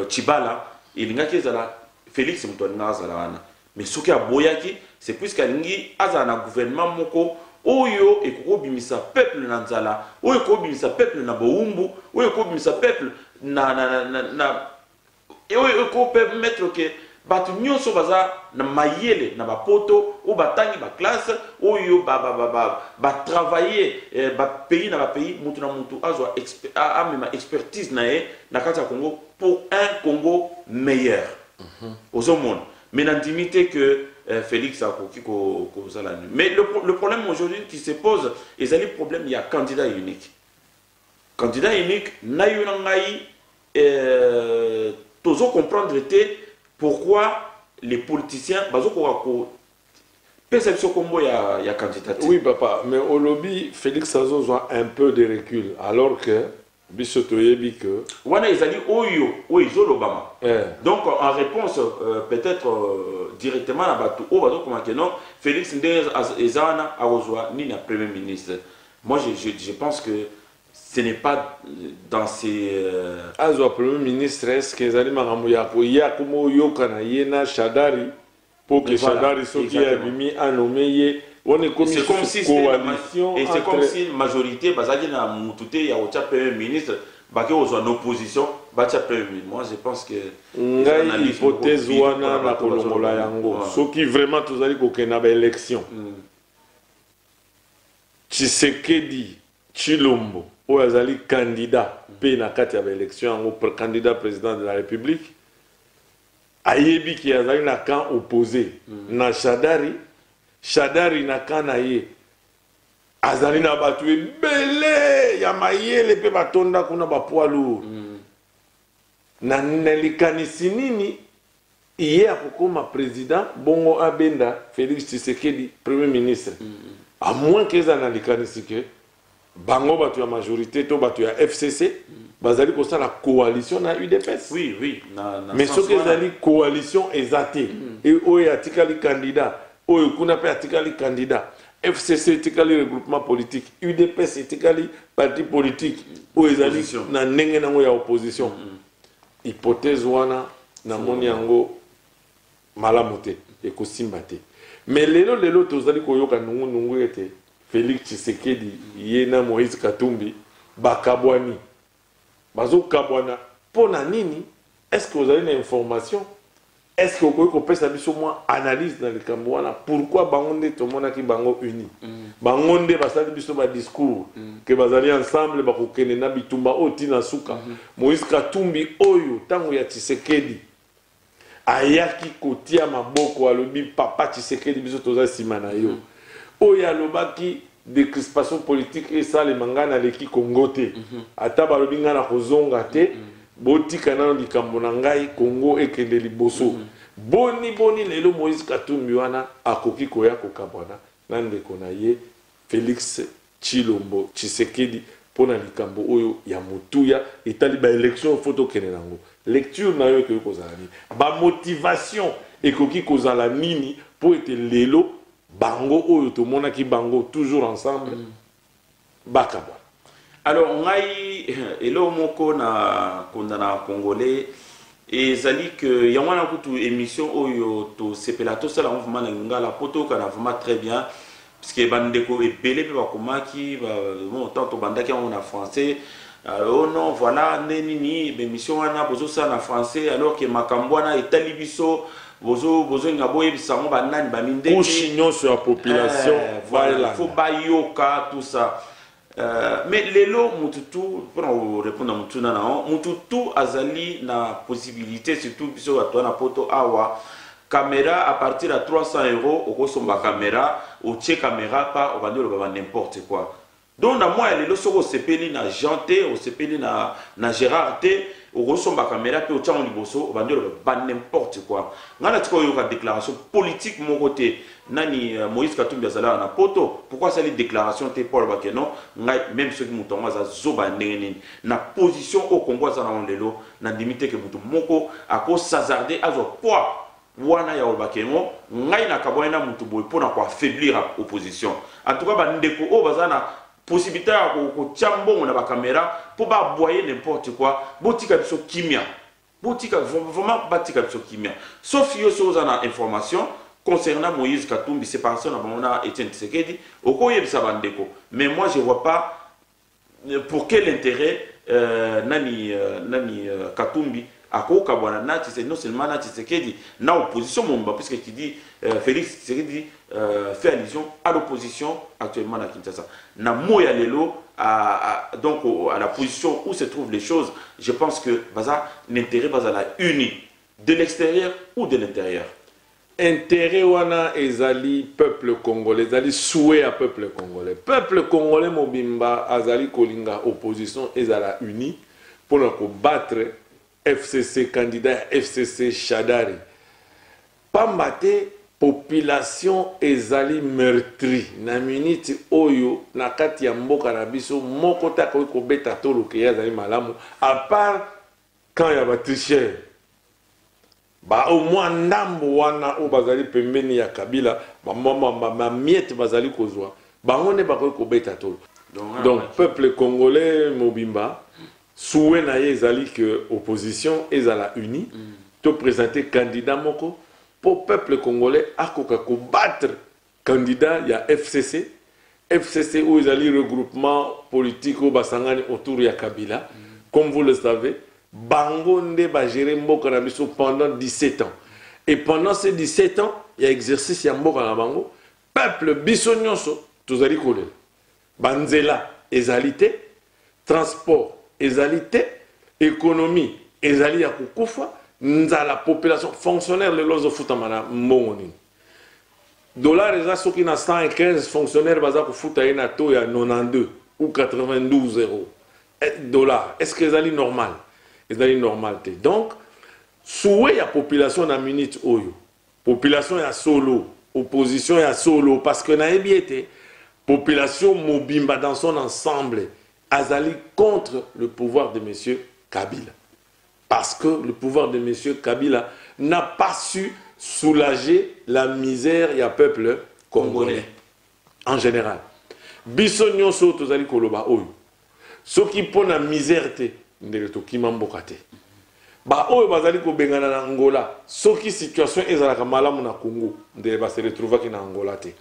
S3: Tshibala, il y a Félix Moutouna, mais ce qui a boyaki, c'est puisqu'il y a un gouvernement moko oyo ekoko bimisa peuple na nzala, oyo ekoko bimisa peuple na boumbu, oyo ekoko bimisa peuple na et oyo ekoko permettre que batu nyonso baza na mayele na bapoto ou batangi ba classe oyo ba travailler ba pays na ba pays mutu na mutu azwa même expertise na e na kati ya Congo pour un Congo meilleur. Aux monde mais l'intimité que Félix a kozala. Mais le problème aujourd'hui qui se pose, et c'est le problème, il y a candidat unique. Candidat unique, naïu nangaï, tozo comprendre pourquoi les politiciens, perception combo il y a candidature.
S1: Oui papa, mais au lobby, Félix Azo a un peu de recul, alors que Bissoto yebi que
S3: wana ezali oyo oyo l'Obama. Donc en réponse peut-être directement à Batou o bato comme que non Félix Ndenge ezana azwa ni na premier ministre. Moi je pense que ce n'est pas dans ces
S1: azwa premier ministre est-ce que ezali makambo ya ko ya komo yokana yena Shadari pour que Shadari soki a bimi a nommé. C'est comme si coalition et c'est comme si majorité basaki na mututé ya ocha premier ministre baki aux en opposition bacha premier ministre. Moi je pense que l'hypothèse wana na kolongola yango soki vraiment tozali kokena ba élection Tshisekedi Tshilombo o azali candidat pe na kati ya ba élection yango pour candidat président de la République ayebi ki azali na camp opposé na Shadari na kana ye azali na batu ebele ya mayele pe batonda kuna bapoilu na likanisi nini iye akokoma président bongo abenda Félix Tshisekedi premier ministre à moins que eza na likanisi ke bango batu ya majorité to batu ya FCC bazali kosala coalition na UDPS.
S3: Oui
S1: mais soki ezali coalition ezate et oyo atikali candidat oyo kuna pe atikali candidat FCC etikali regroupement politique UDPS etikali parti politique oyo ezali na ndenge nango ya opposition hypothèse wana na moni yango malamu te ekosimba te mais lelo tozali koyoka nungu ete Félix Tshisekedi ye na Moïse Katumbi bakabwani bazokabwana pour na nini est-ce que vous avez une information, est-ce que vous pouvez faire ça moins analyse dans le Cambouana, pourquoi bangonde tout le monde qui bango uni bangonde basali biso ba discours que bazali ensemble ba kokene na bitumba otina suka Moïse Katumbi oyo tango ya Tshisekedi ayaki kotia maboko alobi papa Tshisekedi biso toza sima na yo oyo alobaki décrispation politique et ça les mangana leki Congo te ata balobi ngana kozonga te botika na likambo na ngai Congo ekende liboso boni lelo Moïse Katumbi wana akoki koya kokabwana na ndeko na ye Félix Tshilombo Tshisekedi pona likambo oyo ya mutuya etali ba élection photo kene nango lecture na yo ke kozala ni ba motivation ekoki kozala nini pour ete lelo bango oyo to mona ki bango toujours ensemble bakabwa.
S3: Alors ngai elo moko na kondana congolais ezali que yamwana kutu émission oyo to sepela to sala mouvement na ngala poto kana vraiment très bien puisque bandeko ebele pe bakomaki bon tant to bandaki en français oh non voilà neni émission wana bozo ça en français alors que makambwana etali biso bozo ngabo ebisango banani baminde
S1: couchignon sur la population
S3: voilà faut bayoka tout ça. Mais lelo mututu pour répondre à mutuna na mututu azali na possibilité surtout biso batwa na poto awa caméra à partir de 300 €, au somba caméra ou tche caméra pas au bandolo ba n'importe quoi. Donc na moi lelo soko sepeli na janté au sepeli na Gérardté au somba caméra pe au tchango liboso au bandolo ba n'importe quoi. Ngana tiko yo ka déclaration politique mon côté nani Moïse Katumbi azala na poto pourquoi ça les déclarations te Paul Bakeno ngai même ceux qui mutonga za zoba ndengeni na position au Congo za na lelo na limite que mutu moko ako sazarder azo poids wana ya Bakeno ngai na kabwana mutu boy pona ko affaiblir opposition en tout cas ba ndeko o bazana possibilité ya ko tchambongo na ba caméra pour ba boyer n'importe quoi botika biso kimia botika vraiment batika biso kimia sauf yo so za na information concernant Moïse Katumbi, c'est parce que on a Etienne Tshisekedi, mais moi je ne vois pas pour quel intérêt Nani Katumbi a Kokabwana non seulement Nati Tshisekedi, na opposition, puisque qui dit Félix Tshisekedi fait allusion à l'opposition actuellement à Kinshasa. Na Moya Lelo, donc à la position où se trouvent les choses, je pense que l'intérêt va la uni de l'extérieur ou de l'intérieur.
S1: Intérêt wana ezali peuple congolais, ezali souhait à peuple congolais. Peuple congolais mobimba azali kolinga opposition ezala uni pour combattre FCC candidat FCC Shadari. Pambate population ezali meurtri na minute oyo na kati ya mboka na biso moko ta ko beta tolo ke ezali malamu à part quand il y a ba tricheur. Ba au moins ndambo wana o bazali pembeni ya Kabila ba miette bazali kozwa bango ba ko beta tolo. Donc peuple congolais mobimba souhait na ezali que opposition ezala uni to présenter candidat moko pour peuple congolais akoka ko battre candidat ya FCC où ezali regroupement politique au basangani autour ya Kabila comme vous le savez. Bangonde ba gérer mboka na biso pendant 17 ans. Et pendant ces 17 ans, il y a exercice ya mboka na bango. Peuple biso nyonso tozali kolel. Banzela ezalité, transport ezalité, économie ezali ya kukufa, nzala population fonctionnaire le lozo futamana mbongoni. Dollar eza soki na 115 fonctionnaires baza kufuta ina to ya 92 ou 92 euros. Dollars, est-ce que ezali normal? C'est normalité. Donc, souhait la population na minute oyo. Population ya solo, opposition ya solo parce que na ebiete population mobimba dans son ensemble azali contre le pouvoir de monsieur Kabila. Parce que le pouvoir de monsieur Kabila n'a pas su soulager la misère ya peuple congolais en général. Biso nyonso tozali koloba oyo. Soki pona misère te ndele to kimamboka te ba oyo bazali ko bengana na Angola soki situation ezalaka malamu na Congo ndele ba se retrouver ki na Angola te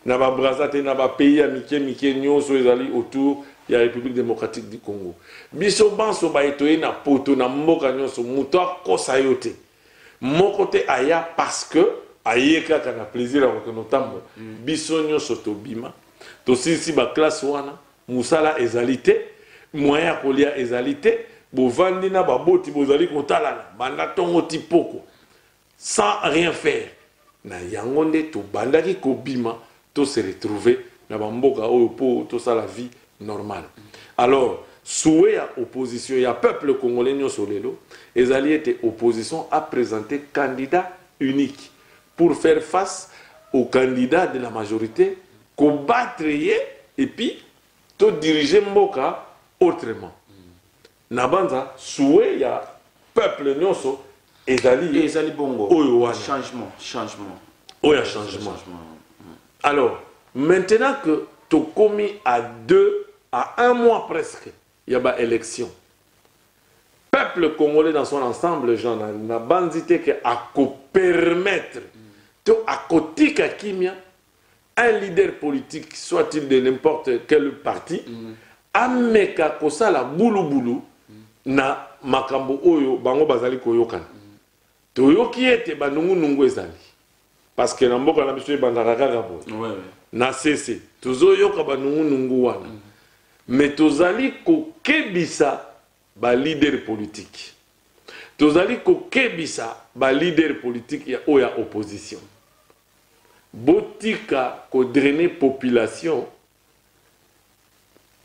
S1: na ba Brazza te na ba pays ya mike nyonso ezali autour ya République démocratique du Congo. Biso banso ba etoye na poto na mboka nyonso muto akosa yo te. Moko te aya parce que aye kaka na plaisir ya koke notambo. Biso nyonso tobima. Tosisi ba classe wana musala ezali te, moyen ya kolia ezali te, bovandi na baboti bozali kotalana banda tongo tipoko sans rien faire. Na yango nde tobandaki kobima to se retrouver na bamboka oyo po to sa la vie normale. Alors souhait ya opposition ya peuple congolais nyonso lelo ezali ete opposition a présenté candidat unique pour faire face au candidat de la majorité, combattre et puis to diriger mboka autrement. Nabanza souhait ya peuple nyonso ezali
S3: bongo
S1: oyo wana
S3: changement
S1: oya changement. Alors maintenant que tu commis à 2 à 1 mois presque il y a ba élection, peuple congolais dans son ensemble genre na bandité que à permettre to akotika kimia un leader politique soit-il de n'importe quel parti ameka kosala bulu na makambo oyo bango bazali koyokana toyoki ete banungu nungu ezali parce que na mboka na biso ebandaka kaka boye na sese tozoyoka banungu nungu wana mais tozali kokebisa ba leader politique, tozali kokebisa ba leader politique ya oya opposition botika ko drainer population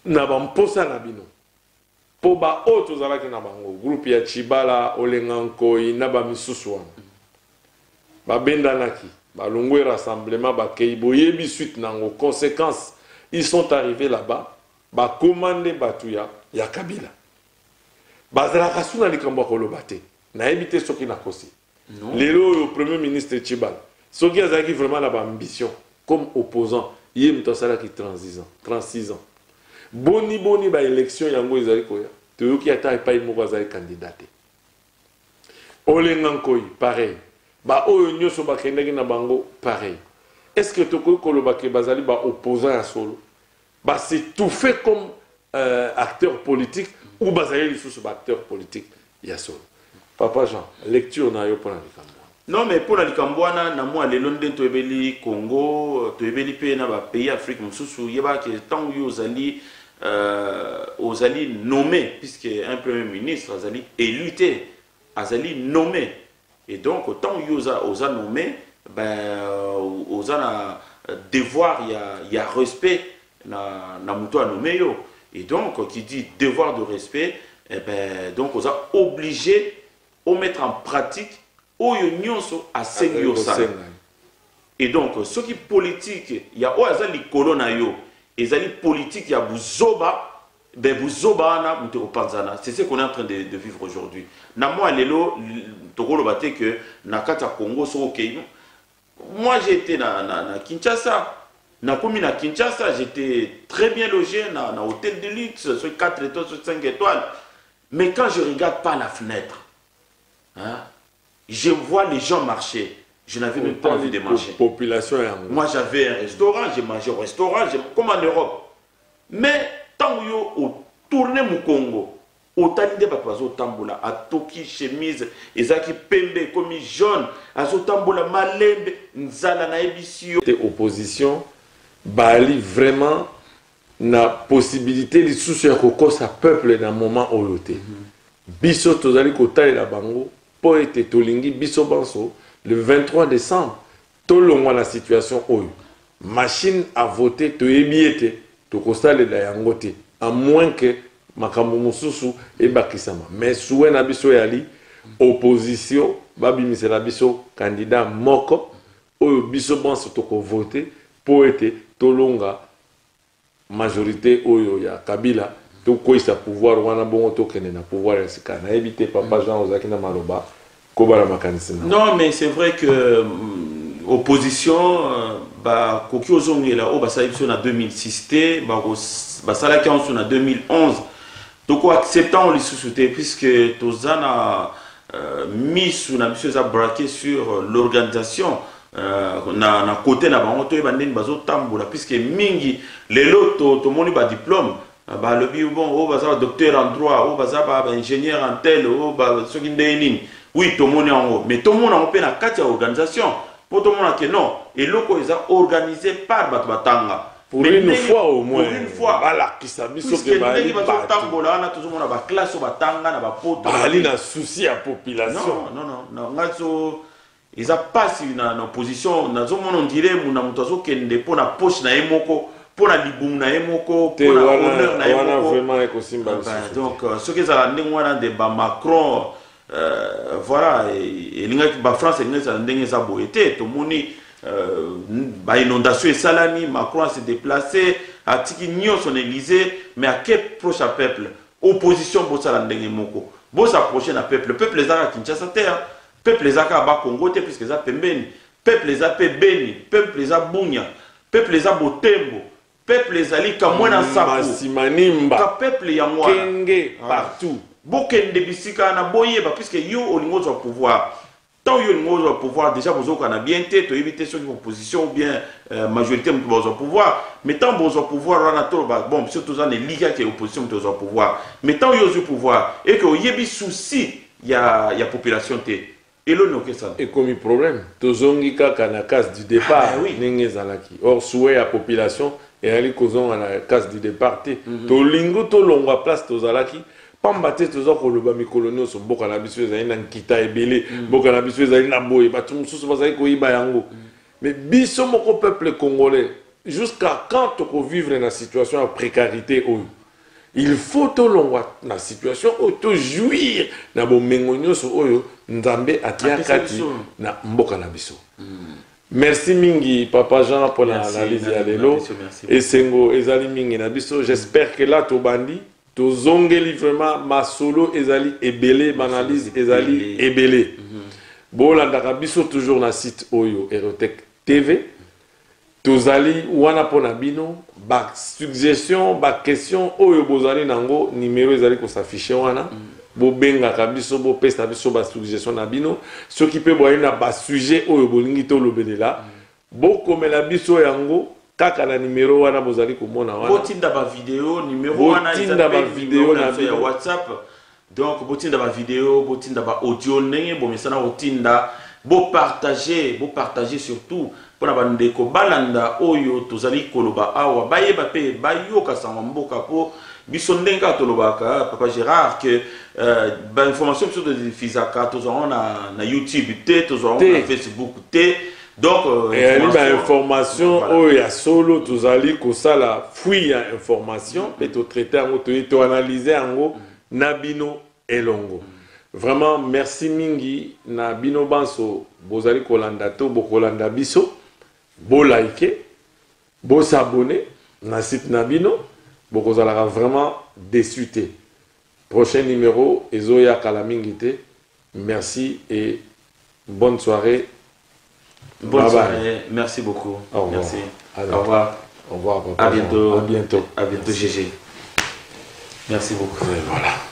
S1: na bamposa na bino po ba o tozalaki na bango groupe ya Chibala Olengankoi na ba misusu wana babendanaki balongwe rassemblement bakei boyebi suite nango conséquences ils sont arrivés là-bas ba commandé batuya ya Kabila bazalaka suna likambo koloba te na ebité soki na kosi lelo le premier ministre Chibala soki azalaki vraiment la ba ambition comme opposant yem tosalaki 36 ans boni ba élection yango ezali koya toyoki ata epai moko azali candidat te. Olengankoi pareil ba oyo nyonso bakendaki na bango pareil. Est-ce que tokoki koloba ke bazali ba opposant ya solo ba c'est tout fait comme acteur politique ou bazali lisusu ba acteur politique ya solo? Papa Jean, lecture na yo pona likambo.
S3: Non mais pour la Likambwana na moi lelo nde toyebeli Congo toyebeli pe na ba pays Afrique mususu yeba ke tant ozali nommé puisque un premier ministre azali élu azali nommé et donc autant oza nommé ben oza na devoir il y a respect na muto a nommé yo et donc qui dit devoir de respect eh ben donc oza obligé au mettre en pratique oyo nyonso asengi yo sala. Et donc ce qui politique il y a oza likolo na yo ezali politique ya buzoba ben buzoba na muteko panzana, c'est ce qu'on est en train de vivre aujourd'hui. Na moi lelo tokolo bate que na kata Congo so OK. Moi j'étais na Kinshasa, na komi na Kinshasa, j'étais très bien logé na hôtel de luxe sur 4 étoiles sur 5 étoiles. Mais quand je regarde par la fenêtre, hein, je vois les gens marcher. Je n'avais même pas envie de manger.
S1: Population.
S3: Moi, j'avais un restaurant, j'ai mangé au restaurant, comme en Europe. Mais tant que yo tourné mon Congo, autant de bapazo tambola, à toki chemise, ezaki pembe comme jaune, à zo tambola malembe, nzala na ebisio.
S1: Opposition, bali vraiment na possibilité de soucier koko sa peuple dans moment oloté. Biso tozali kotale la bango, po ete tolingi biso banso. Le 23 décembre, tout le monde la situation où machine à voter, tu es biété, tu constate la yangote, à moins que makambo mususu et bakisama. Mais souhait na biso yali opposition, babi misela biso candidat moko, ou biso banso to ko voter pour être tolonga majorité oyo ya Kabila, to ko isa pouvoir wana bongo to kene na pouvoir ya sikana. Éviter papa Jean Ozaki na maloba.
S3: Non, mais c'est vrai que opposition, bah, koki ozongi là, oh, bah, ça a 2006, bah, ça l'a en 2011. Donc, acceptant les sous-soutés, puisque Tozana mis sous la mission à braquer sur l'organisation, na côté na bango to ebandeni bazo tambola puisque mingi les loto to moni ba diplôme bah le bi bon oh bah ça docteur en droit oh bah ça bah ingénieur en tel oh bah ce qui ndéni oui tout le monde en haut mais tout le monde en peine à quatre organisation pour tout le monde que non et loko ils ont organisé par batanga
S1: pour une fois au moins
S3: pour une fois
S1: voilà qui s'habille sur
S3: que bali ba tambola na tout le monde ba classe batanga na ba poto
S1: bali na souci à population
S3: non ngazo ils a passé na opposition na zo mon on dirait mon mutazo kende pour na poche na emoko pour la liboum na emoko pour la honneur na emoko
S1: vraiment écosimba
S3: donc ce que ça ndenge wana de ba Macron voilà et l'ingaki ba France l'ingaki ça ndenge ça boité to moni ba inondation et salami Macron s'est déplacé à tiki nyo son Élysée mais à quel proche à peuple opposition bo ça ndenge moko bo s'approcher na peuple les a Kinshasa terre peuple les a ba Congo te puisque ça pembeni peuple les a pe beni peuple les a bunya peuple les a botembo peuple les ali kamwana sapo
S1: simanimba
S3: ka peuple ya mwana
S1: kenge partout
S3: bokende bisika na boyeba puisque yo olingo zo pouvoir tant yo olingo zo pouvoir déjà bozo kana bien te to éviter ceux qui opposition ou bien majorité mu bozo pouvoir mais tant bozo pouvoir wana to bon surtout ça ne liga qui opposition to zo pouvoir mais tant yo zo pouvoir et que yebi souci ya population te et l'on que ça
S1: et comme problème tozongi kaka na case du départ ndenge ezalaki or souhait ya population et ali kozonga na case du départ te tolingo tolongwa place tozalaki pamba te toza koloba mikolo nyonso mboka na biso ezali na nkita ebele mboka na biso ezali na boye bato mosusu bazali koyiba yango mais biso moko peuple congolais jusqu'à quand tokovivre na situation ya précarité oyo il faut tolongwa na situation oyo tojouir na bomengo nyonso oyo nzambe atia kati na mboka na biso. Merci mingi Papa Jean pour l'analyse ya lelo et sengo ezali mingi na biso. J'espère que là tobandi tozongeli vraiment masolo ezali ebele banalise ezali ebele. Bolandaka biso toujours na site oyo Erotech TV. Tozali wana pona bino ba suggestion ba question oyo bozali nango numéro ezali ko s'afficher wana bo benga ka biso bo pesa biso ba suggestion na bino ce qui peut boyer na ba sujet oyo bolingi to lobelela bo komela biso yango kaka na numéro wana bozali komona wana
S3: botinda ba vidéo numéro wana
S1: botinda ba vidéo na
S3: ya WhatsApp donc botinda ba vidéo botinda ba audio ndenge bo mesana botinda bo partager surtout pour la bande ko balanda oyo tozali koloba awa bayeba pe bayoka sangwa mboka po biso ndenga tolobaka Papa Gérard que ba information sur de fizaka tozon na YouTube te tozon na Facebook te donc
S1: et ba information oyo ya solo tozali ko sala fouille ya information et to traiter ngo to analyser ngo na bino elongo. Vraiment merci mingi na bino banso bozali kolanda to bokolanda biso bo liker bo s'abonner na site na bino bokozalaka vraiment déçu te. Prochain numéro ezoya kala mingi te. Merci et bonne soirée.
S3: Bonne soirée, merci beaucoup.
S1: Au revoir.
S3: Merci.
S1: Allez.
S3: Au revoir.
S1: Au revoir.
S3: À bientôt.
S1: À bientôt.
S3: À bientôt GG. Merci beaucoup.
S1: Et voilà.